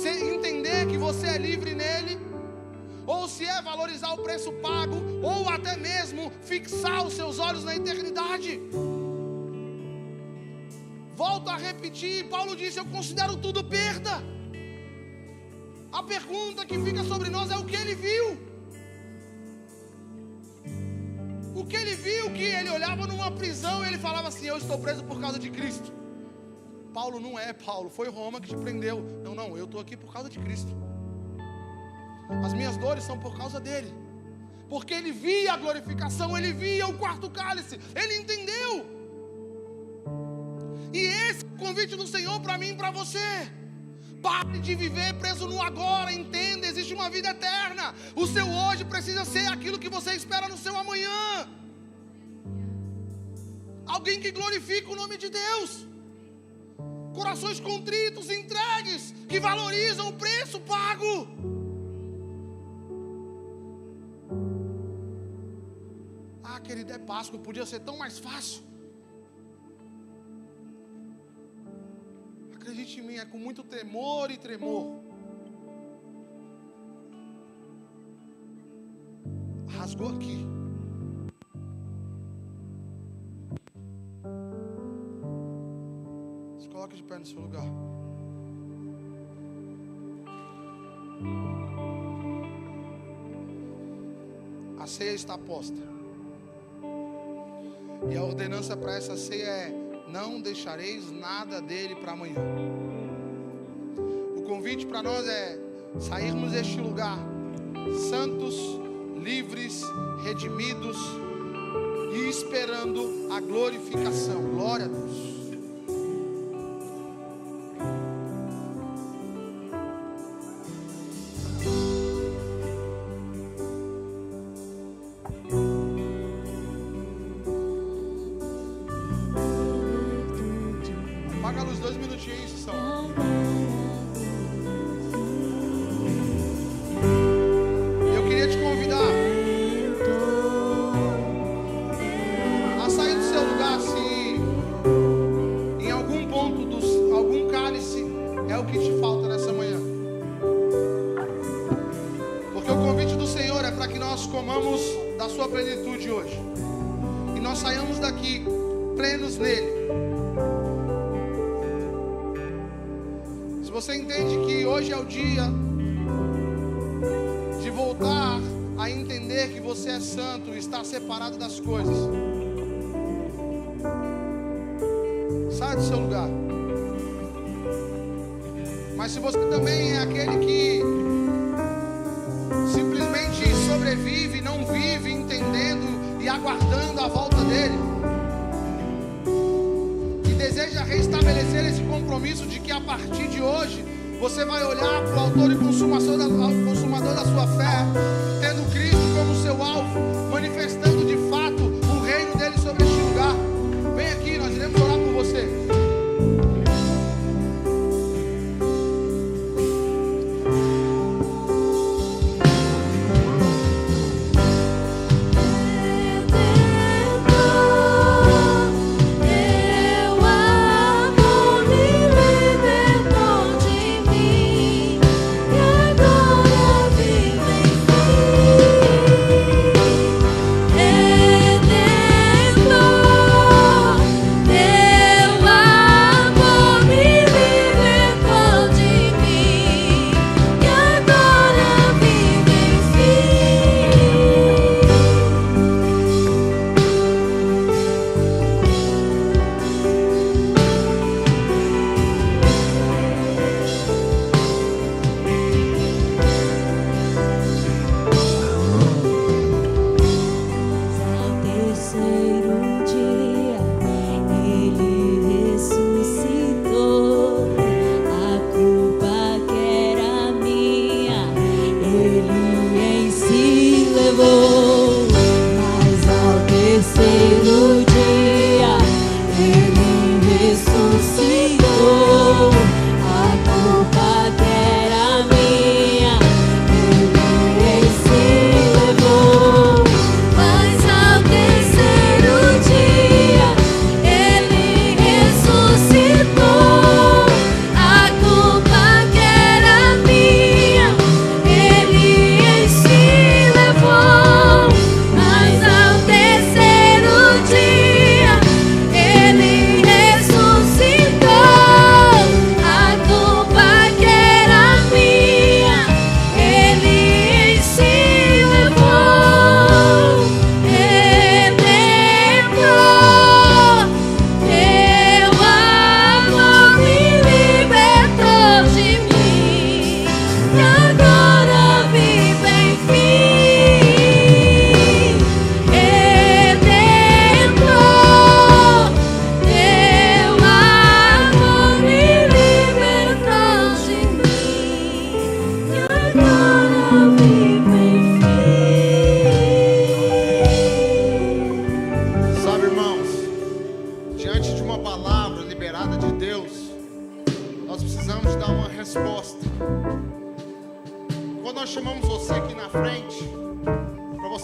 [SPEAKER 2] entender que você é livre nele, ou se é valorizar o preço pago, ou até mesmo fixar os seus olhos na eternidade. Volto a repetir, Paulo disse: eu considero tudo perda. A pergunta que fica sobre nós é: o que ele viu? O que ele viu? Que ele olhava numa prisão e ele falava assim: eu estou preso por causa de Cristo. Paulo não é, Paulo, foi Roma que te prendeu. Não, eu estou aqui por causa de Cristo. As minhas dores são por causa dele. Porque ele via a glorificação, ele via o quarto cálice, ele entendeu. E esse é o convite do Senhor para mim e para você. Pare de viver preso no agora, entenda, existe uma vida eterna. O seu hoje precisa ser aquilo que você espera no seu amanhã. Alguém que glorifica o nome de Deus. Corações contritos, entregues, que valorizam o preço pago. Ah, querido, é Páscoa, podia ser tão mais fácil. Acredite em mim, é com muito temor e tremor. Rasgou aqui. Se coloque de pé no seu lugar. A ceia está posta. E a ordenança para essa ceia é: não deixareis nada dele para amanhã. O convite para nós é sairmos deste lugar santos, livres, redimidos e esperando a glorificação. Glória a Deus. Apaga a luz 2 minutinhos, são. Eu queria te convidar a sair do seu lugar se em algum ponto algum cálice é o que te falta nessa manhã. Porque o convite do Senhor é para que nós comamos da sua plenitude hoje. E nós saiamos daqui plenos nele. Você entende que hoje é o dia de voltar a entender que você é santo e está separado das coisas. Sai do seu lugar. Mas se você também é aquele que simplesmente sobrevive, não vive entendendo e aguardando a volta dele, deseja restabelecer esse compromisso de que a partir de hoje você vai olhar para o autor e consumador da sua fé, tendo Cristo como seu alvo, manifestando de fato o reino dele sobre este lugar. Vem aqui, nós iremos orar por você.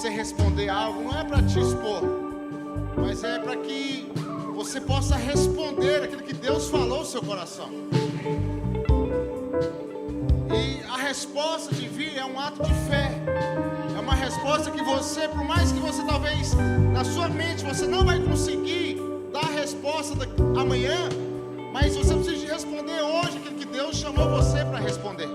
[SPEAKER 1] você responder algo, não é para te expor, mas é para que você possa responder aquilo que Deus falou no seu coração. E a resposta de vir é um ato de fé. É uma resposta que você, por mais que você talvez na sua mente você não vai conseguir dar a resposta amanhã, mas você precisa responder hoje aquilo que Deus chamou você para responder.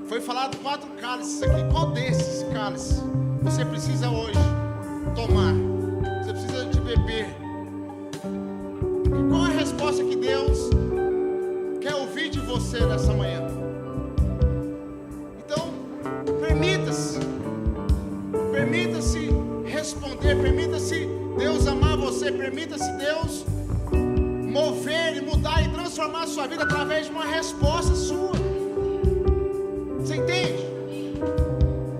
[SPEAKER 1] Foi falado 4 cálices aqui. Qual desses cálices você precisa hoje tomar? Você precisa de beber? E qual a resposta que Deus quer ouvir de você nessa manhã? Então, permita-se responder, permita-se Deus amar você, permita-se Deus mover e mudar e transformar a sua vida através de uma resposta sua. Você entende?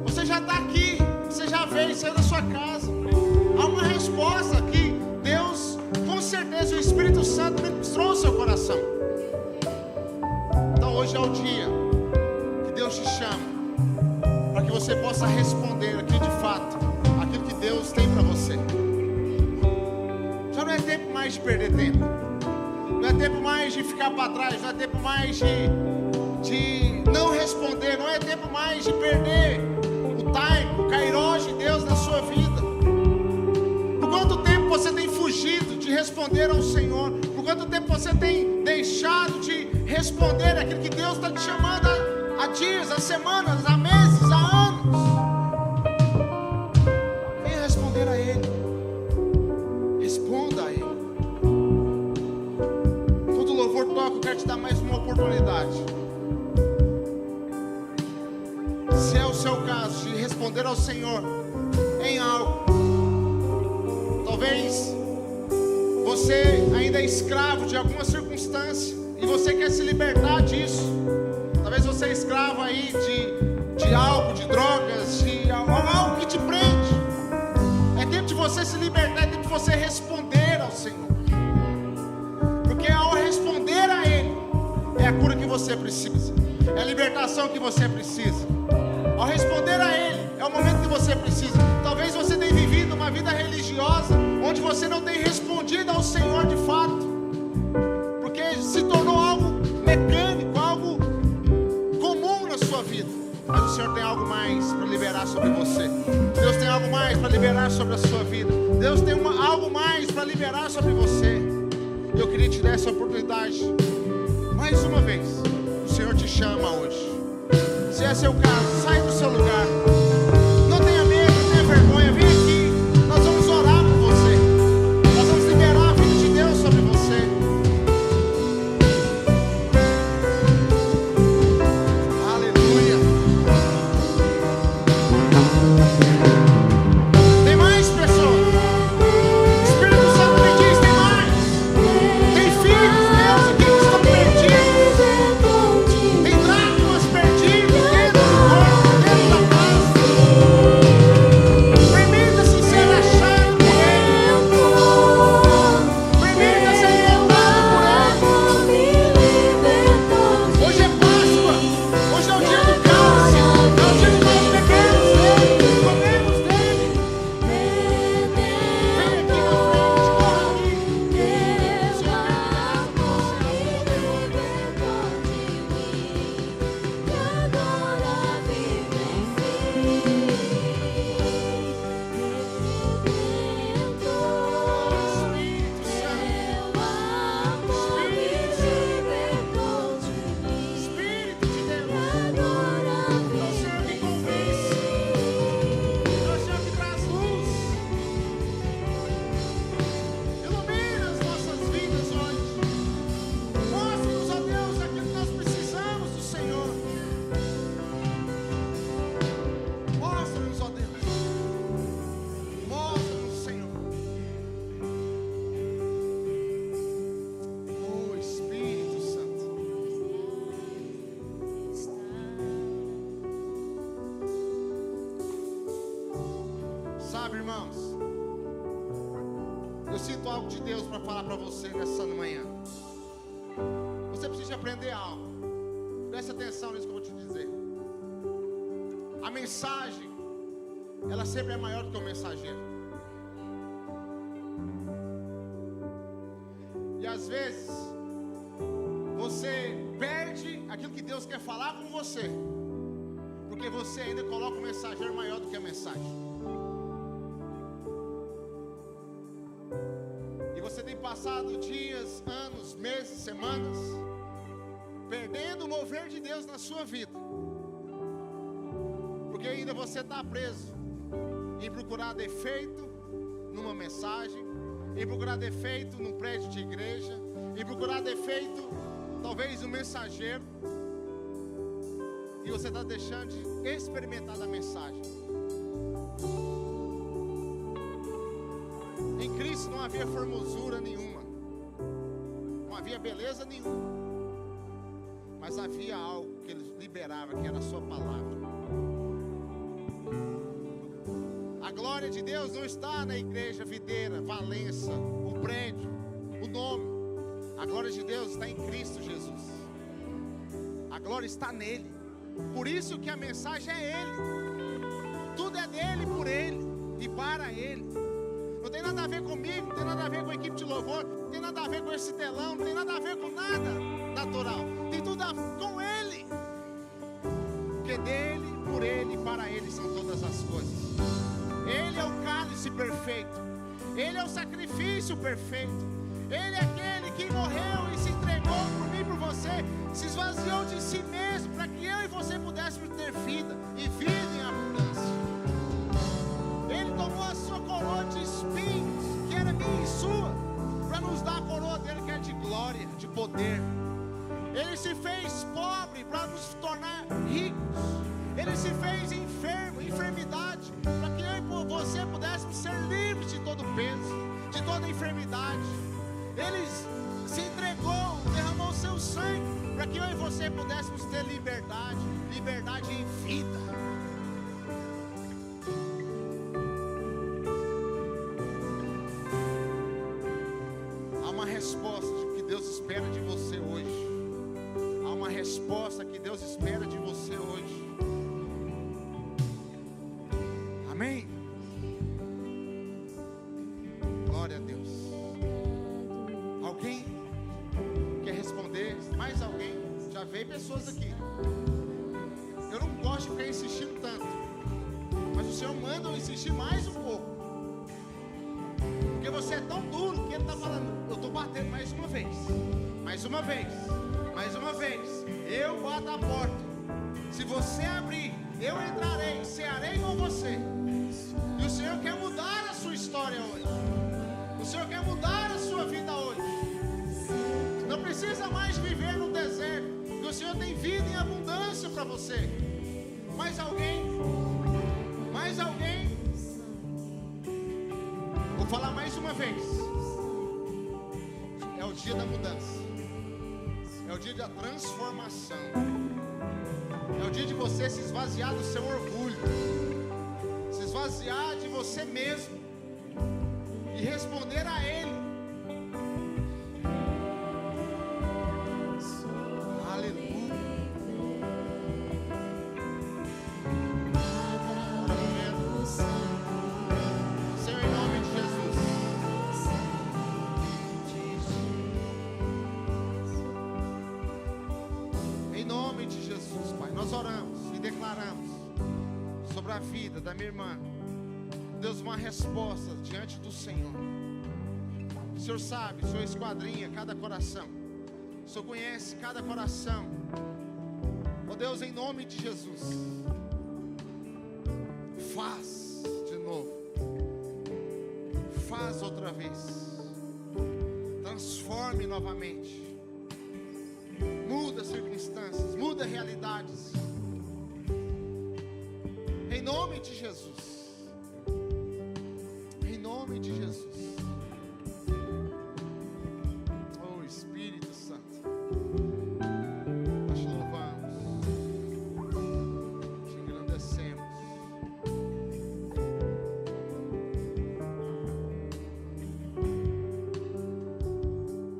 [SPEAKER 1] Você já está aqui, você já veio, saiu da sua casa. Há uma resposta que Deus, com certeza, o Espírito Santo ministrou no seu coração. Então hoje é o dia que Deus te chama para que você possa responder aqui de fato aquilo que Deus tem para você. Já não é tempo mais de perder tempo. Não é tempo mais de ficar para trás. Não é tempo mais de não responder. Não é tempo mais de perder o time, o kairos de Deus na sua vida. Por quanto tempo você tem fugido de responder ao Senhor? Por quanto tempo você tem deixado de responder aquilo que Deus está te chamando há dias, há semanas, há meses, há anos? Venha responder a Ele. Responda a Ele. Quando o louvor toca, eu quero te dar mais uma oportunidade. Se é o seu caso de responder ao Senhor em algo, talvez você ainda é escravo de alguma circunstância e você quer se libertar disso. Talvez você é escravo aí de álcool, de drogas, de algo que te prende. É tempo de você se libertar, é tempo de você responder ao Senhor. Porque ao responder a Ele, é a cura que você precisa, é a libertação que você precisa. Ao responder a Ele, é o momento que você precisa. Talvez você tenha vivido uma vida religiosa onde você não tem respondido ao Senhor de fato, porque se tornou algo mecânico, algo comum na sua vida. Mas o Senhor tem algo mais para liberar sobre você. Deus tem algo mais para liberar sobre a sua vida. Deus tem algo mais para liberar sobre você. Eu queria te dar essa oportunidade mais uma vez. O Senhor te chama hoje. Se é seu caso, sai do seu lugar. Não tenha medo, não tenha vergonha. Vem aqui, nós vamos orar por você. Nós vamos liberar a vida de Deus sobre você. Aleluia. Tem mais pessoas. O Espírito Santo me diz, tem mais. Tem filhos meus aqui que estão perdidos. Tem dracmas perdidos dentro do corpo, dentro da casa. Permita-se ser achado por Ele. Permita-se ser levado por Ele. Hoje é Páscoa. Hoje é o dia do cálice. É o dia que nós bebemos dele, comemos dele. Vem aqui na frente, corra aqui. Espírito Santo, Espírito de Deus, é o Senhor que convence, é o Senhor que traz luz. Ilumina as nossas vidas hoje. Mostra-nos, ó Deus, aquilo que nós precisamos do Senhor. Mostra-nos, ó Deus. Mostra-nos, Senhor. Oh, Espírito Santo. Sabe, irmãos, eu sinto algo de Deus para falar para você nessa manhã. Você precisa aprender algo. Preste atenção nisso que eu vou te dizer. A mensagem ela sempre é maior do que o mensageiro. E às vezes você perde aquilo que Deus quer falar com você, porque você ainda coloca um mensageiro maior do que a mensagem. E você tem passado dias, anos, meses, semanas perdendo o mover de Deus na sua vida, porque ainda você está preso em procurar defeito numa mensagem, em procurar defeito num prédio de igreja, em procurar defeito talvez no mensageiro, e você está deixando de experimentar da mensagem. Em Cristo não havia formosura nenhuma, não havia beleza nenhuma, mas havia algo que Ele liberava, que era a sua palavra. A glória de Deus não está na igreja Videira, Valença, o prédio, o nome. A glória de Deus está em Cristo Jesus. A glória está nele. Por isso que a mensagem é Ele. Tudo é dele, por Ele e para Ele. Não tem nada a ver comigo, não tem nada a ver com a equipe de louvor, não tem nada a ver com esse telão, não tem nada a ver com nada natural. Tem tudo a ver com Ele. Porque dele, por Ele e para Ele são todas as coisas. Ele é o cálice perfeito. Ele é o sacrifício perfeito. Ele é aquele que morreu e se entregou por mim e por você. Se esvaziou de si mesmo para que eu e você pudéssemos ter vida e vida em abundância. Ele tomou a sua coroa de espinhos, que era minha e sua, para nos dar a coroa dele, que é de glória, de poder. Ele se fez pobre para nos tornar ricos. Ele se fez enfermo, enfermidade, para que eu e você pudéssemos ser livres de todo peso, de toda enfermidade. Ele se entregou, derramou seu sangue, para que eu e você pudéssemos ter liberdade, liberdade em vida. Há uma resposta que Deus espera de você hoje. Há uma resposta que Deus espera de você hoje. Amém? Glória a Deus. Alguém quer responder? Mais alguém? Já veio pessoas aqui. Eu não gosto de ficar insistindo tanto, mas o Senhor manda eu insistir mais um pouco, porque você é tão duro que Ele está falando, eu estou batendo mais uma vez, mais uma vez, mais uma vez. Eu bato a porta. Se você abrir, eu entrarei, cearei com você. E o Senhor quer mudar a sua história hoje. O Senhor quer mudar a sua vida hoje. Não precisa mais viver no deserto, porque o Senhor tem vida em abundância para você. Mais alguém? Mais alguém? Vou falar mais uma vez. É o dia da mudança. É o dia da transformação. É o dia de você se esvaziar do seu orgulho, se esvaziar de você mesmo e responder a Ele. Aleluia. Senhor, em nome de Jesus. Em nome de Jesus, Pai, nós oramos e declaramos sobre a vida da minha irmã, Deus, uma resposta diante do Senhor. O Senhor sabe, o Senhor esquadrinha cada coração, o Senhor conhece cada coração. Ó Deus, em nome de Jesus, faz de novo, faz outra vez, transforme novamente. Muda circunstâncias, muda realidades. Em nome de Jesus. Em nome de Jesus. Oh Espírito Santo, nós te louvamos, te engrandecemos.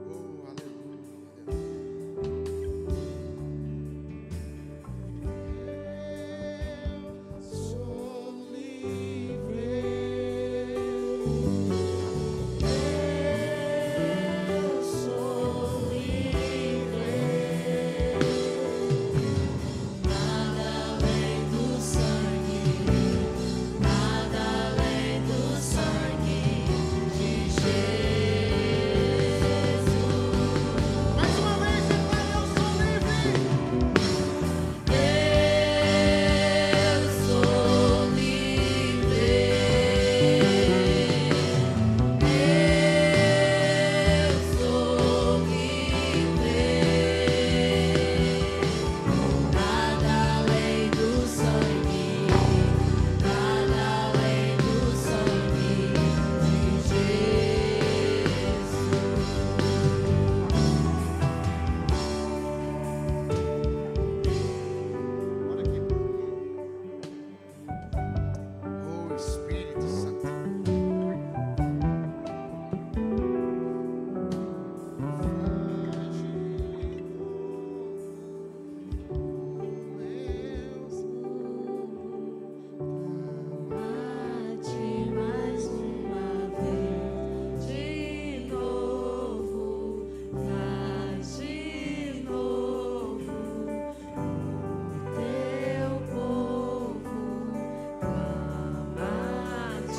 [SPEAKER 1] Oh, aleluia. Eu sou livre.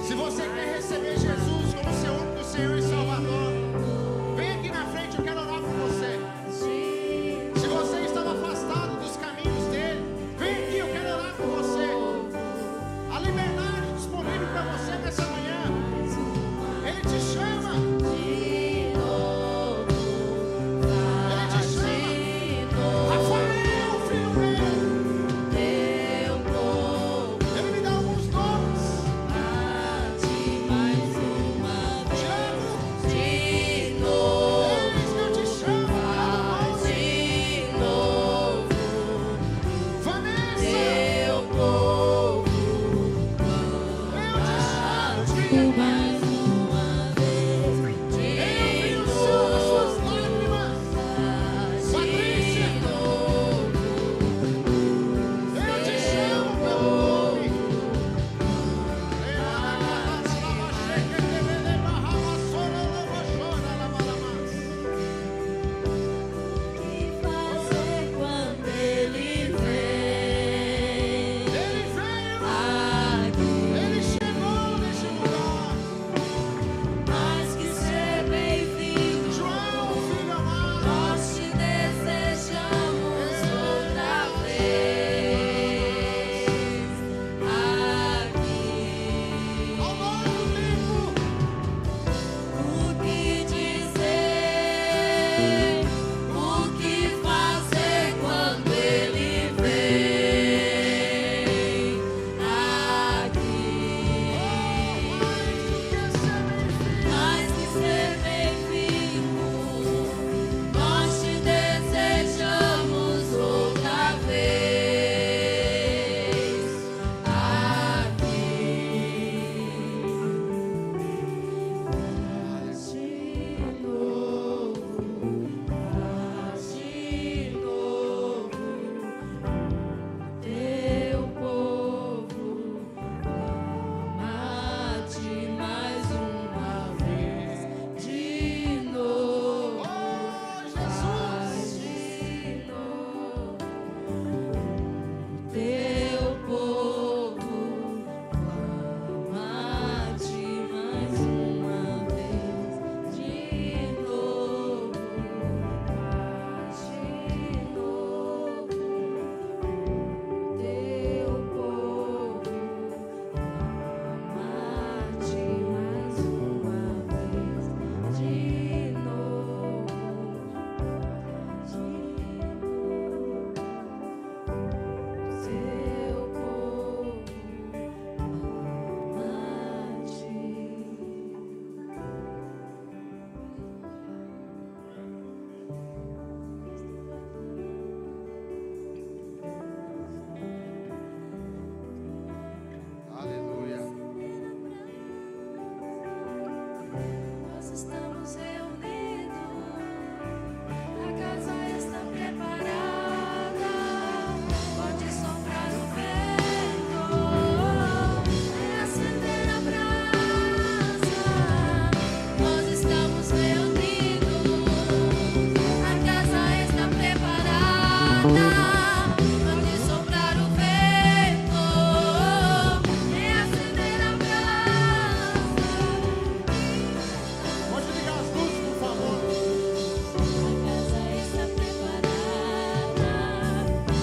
[SPEAKER 1] Se você quer receber Jesus como seu único Senhor e Salvador, vem aqui na frente, eu quero orar por você. Se você estava afastado dos caminhos dele, vem aqui, eu quero orar por você. A liberdade disponível para você nessa manhã. Ele te chama. Ele te chama. Rafael, filho meu. Ele me dá alguns nomes. Eis que eu te chamo. Vanessa, eu te chamo. Eu vi o sol das suas lágrimas. Patrícia, eu te chamo pelo nome.
[SPEAKER 3] Que fazer quando ele vem?
[SPEAKER 1] Ele veio,
[SPEAKER 3] Aqui,
[SPEAKER 1] ele chegou neste lugar.
[SPEAKER 3] mais que ser bem-vindo,
[SPEAKER 1] João, filho amado,
[SPEAKER 3] nós te desejamos outra vez. Aqui,
[SPEAKER 1] ao longo do tempo,
[SPEAKER 3] o que dizer, o que fazer quando ele vem? Aqui, mais que ser bem-vindo, nós te desejamos outra vez. Aqui, teu povo clama-te mais uma vez, de novo,
[SPEAKER 1] oh Jesus,
[SPEAKER 3] de novo, teu povo clama-te mais uma vez, de novo, de novo. Teu povo clama-te mais uma vez, de novo, Teu povo
[SPEAKER 1] aleluia.
[SPEAKER 3] Nós estamos reunidos, a casa está preparada, pode soprar o vento, e acender a brasa. Nós estamos reunidos, a casa está preparada, pode soprar o vento, e acender a brasa.
[SPEAKER 1] Pode ligar as luzes, por favor.
[SPEAKER 3] A casa está preparada,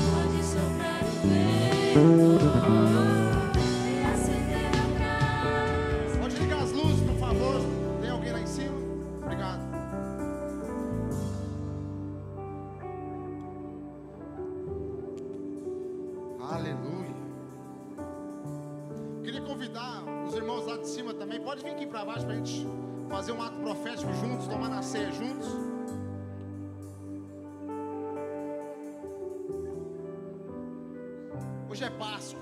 [SPEAKER 3] pode soprar o vento e acender a brasa.
[SPEAKER 1] Pode ligar as luzes, por favor. Tem alguém lá em cima? Obrigado. Aleluia. Queria convidar os irmãos lá de cima também. Pode vir aqui para baixo para a gente fazer um ato profético juntos, tomar na ceia juntos. Hoje é Páscoa.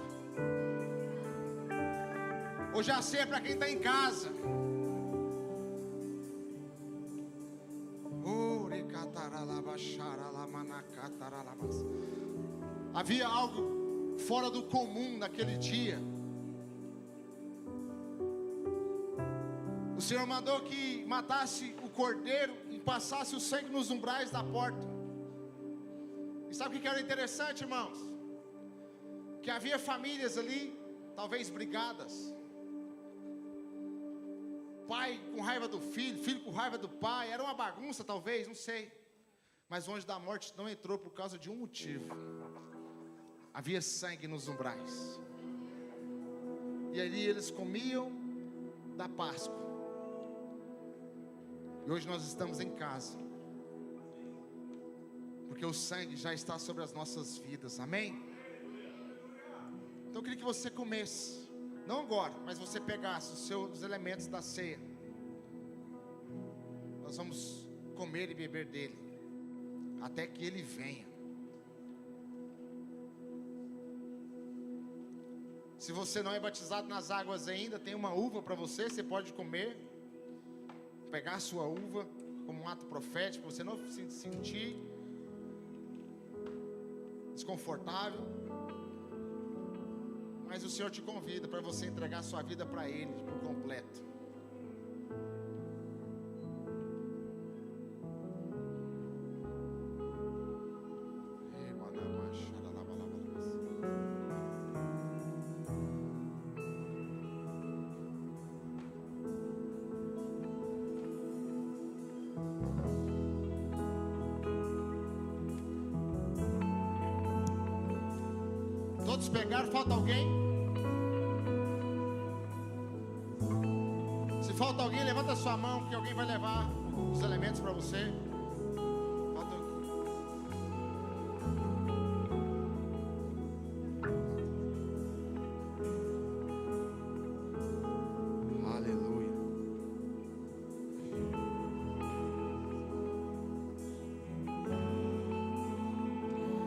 [SPEAKER 1] Hoje a ceia é para quem está em casa. Havia algo fora do comum naquele dia. O Senhor mandou que matasse o cordeiro e passasse o sangue nos umbrais da porta. E sabe o que era interessante, irmãos? Que havia famílias ali, talvez brigadas, pai com raiva do filho, filho com raiva do pai, era uma bagunça talvez, não sei. Mas o anjo da morte não entrou por causa de um motivo. Havia sangue nos umbrais. E ali eles comiam da Páscoa. E hoje nós estamos em casa. Porque o sangue já está sobre as nossas vidas, amém? Então eu queria que você comesse. Não agora, mas você pegasse os elementos da ceia. Nós vamos comer e beber dele até que ele venha. Se você não é batizado nas águas ainda, tem uma uva para você, você pode comer. Pegar a sua uva como um ato profético, você não se sentir desconfortável. Mas o Senhor te convida para você entregar sua vida para Ele por completo. Todos pegaram? Falta alguém? Se falta alguém, levanta a sua mão, que alguém vai levar os elementos para você. Falta alguém. Aleluia.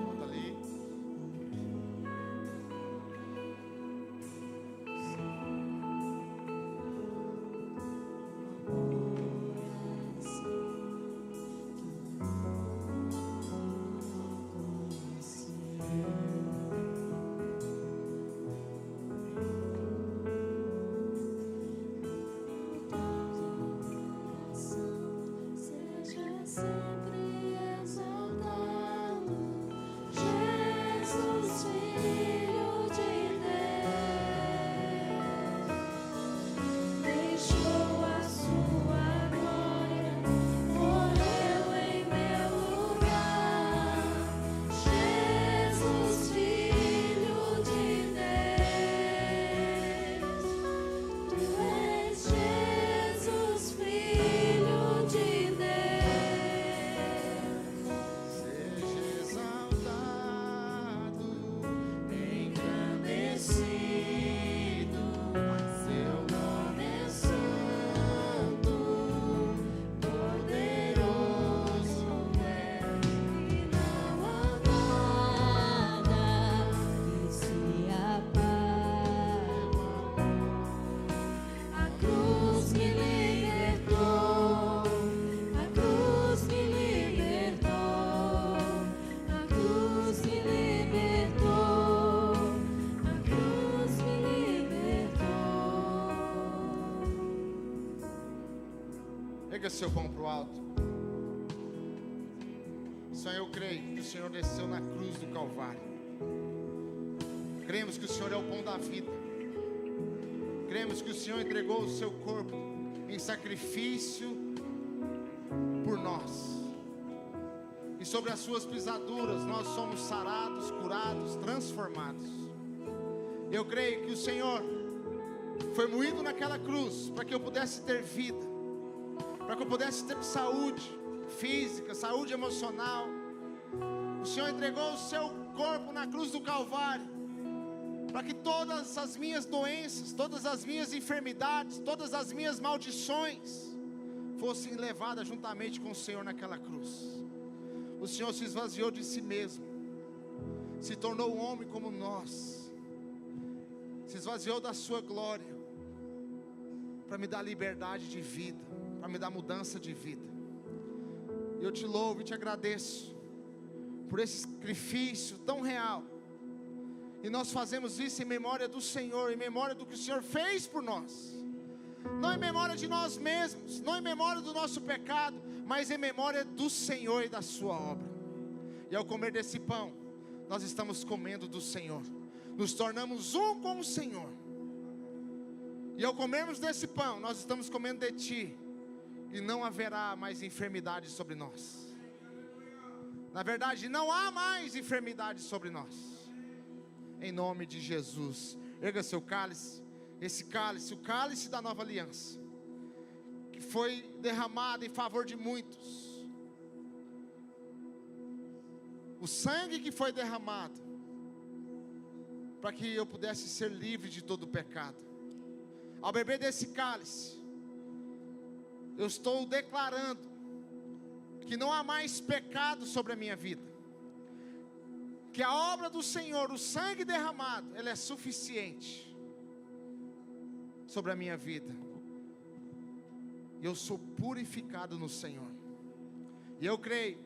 [SPEAKER 1] Falta ali.
[SPEAKER 3] Seja sempre exaltado, Jesus, Filho de Deus, deixou a sua glória, morreu em meu lugar. Jesus, Filho de Deus, Tu és Jesus, Filho de Deus.
[SPEAKER 1] Seja exaltado,
[SPEAKER 3] Engrandecido, seu nome é santo, poderoso é, e não há nada que se apague. A cruz me libertou, a cruz me libertou, a cruz me libertou, a cruz me libertou.
[SPEAKER 1] Pega seu pão para o alto. Só eu creio que o Senhor desceu na cruz do Calvário. Cremos que o Senhor é o pão da vida. Cremos que o Senhor entregou o seu corpo em sacrifício por nós. E sobre as suas pisaduras nós somos sarados, curados, transformados. Eu creio que o Senhor foi moído naquela cruz para que eu pudesse ter vida, para que eu pudesse ter saúde física, saúde emocional. O Senhor entregou o seu corpo na cruz do Calvário para que todas as minhas doenças, todas as minhas enfermidades, todas as minhas maldições fossem levadas juntamente com o Senhor naquela cruz. O Senhor se esvaziou de si mesmo, se tornou um homem como nós, se esvaziou da sua glória para me dar liberdade de vida, para me dar mudança de vida. E eu te louvo e te agradeço por esse sacrifício tão real. E nós fazemos isso em memória do Senhor, em memória do que o Senhor fez por nós. Não em memória de nós mesmos, não em memória do nosso pecado, mas em memória do Senhor e da sua obra. E ao comer desse pão, nós estamos comendo do Senhor. Nos tornamos um com o Senhor. E ao comermos desse pão, nós estamos comendo de Ti, e não haverá mais enfermidade sobre nós. Na verdade, não há mais enfermidade sobre nós. Em nome de Jesus, erga seu cálice. Esse cálice, o cálice da nova aliança, que foi derramado em favor de muitos. O sangue que foi derramado, para que eu pudesse ser livre de todo o pecado. Ao beber desse cálice, eu estou declarando que não há mais pecado sobre a minha vida, que a obra do Senhor, o sangue derramado, ele é suficiente sobre a minha vida. Eu sou purificado no Senhor. E eu creio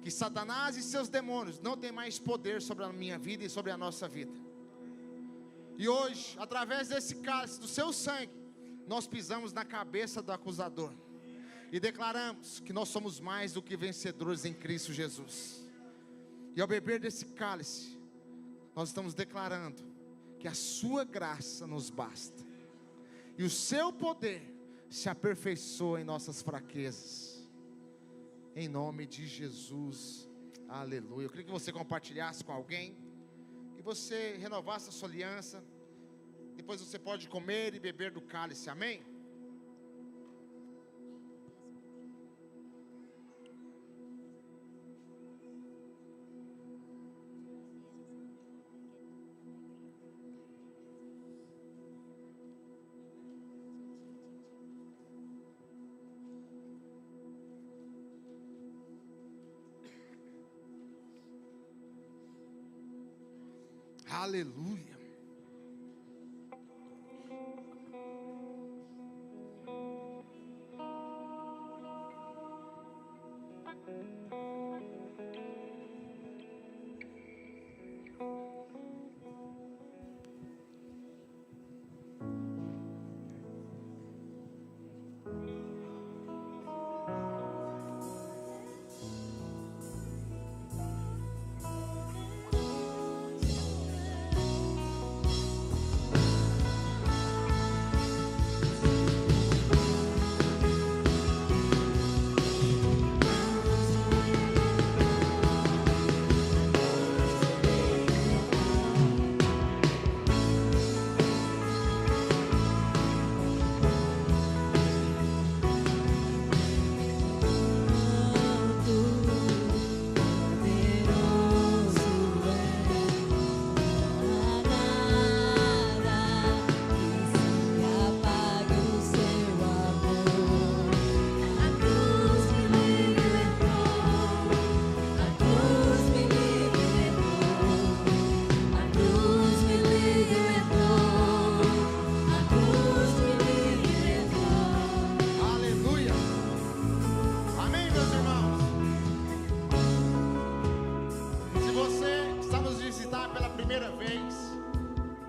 [SPEAKER 1] que Satanás e seus demônios não têm mais poder sobre a minha vida e sobre a nossa vida. E hoje, através desse cálice, do seu sangue, nós pisamos na cabeça do acusador e declaramos que nós somos mais do que vencedores em Cristo Jesus. E ao beber desse cálice, nós estamos declarando que a sua graça nos basta, e o seu poder se aperfeiçoa em nossas fraquezas. Em nome de Jesus, aleluia. Eu queria que você compartilhasse com alguém, e você renovasse a sua aliança. Depois você pode comer e beber do cálice, amém? Aleluia.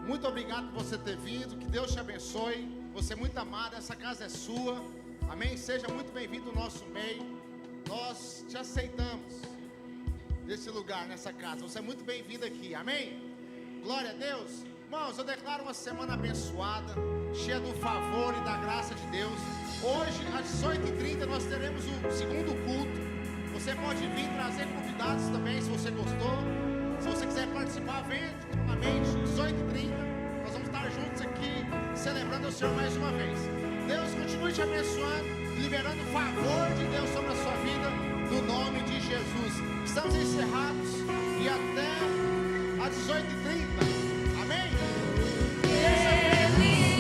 [SPEAKER 1] Muito obrigado por você ter vindo. Que Deus te abençoe. Você é muito amado. Essa casa é sua. Amém? Seja muito bem-vindo ao nosso meio. Nós te aceitamos nesse lugar, nessa casa. Você é muito bem-vindo aqui. Amém? Glória a Deus. Irmãos, eu declaro uma semana abençoada, cheia do favor e da graça de Deus. Hoje, às 18h30, nós teremos o segundo culto. Você pode vir trazer convidados também, se você gostou. Se você quiser participar, venha novamente, 18h30. Nós vamos estar juntos aqui, celebrando o Senhor mais uma vez. Deus continue te abençoando, liberando o favor de Deus sobre a sua vida, no nome de Jesus. Estamos encerrados e até às 18h30. Amém?
[SPEAKER 3] Porque Ele vive.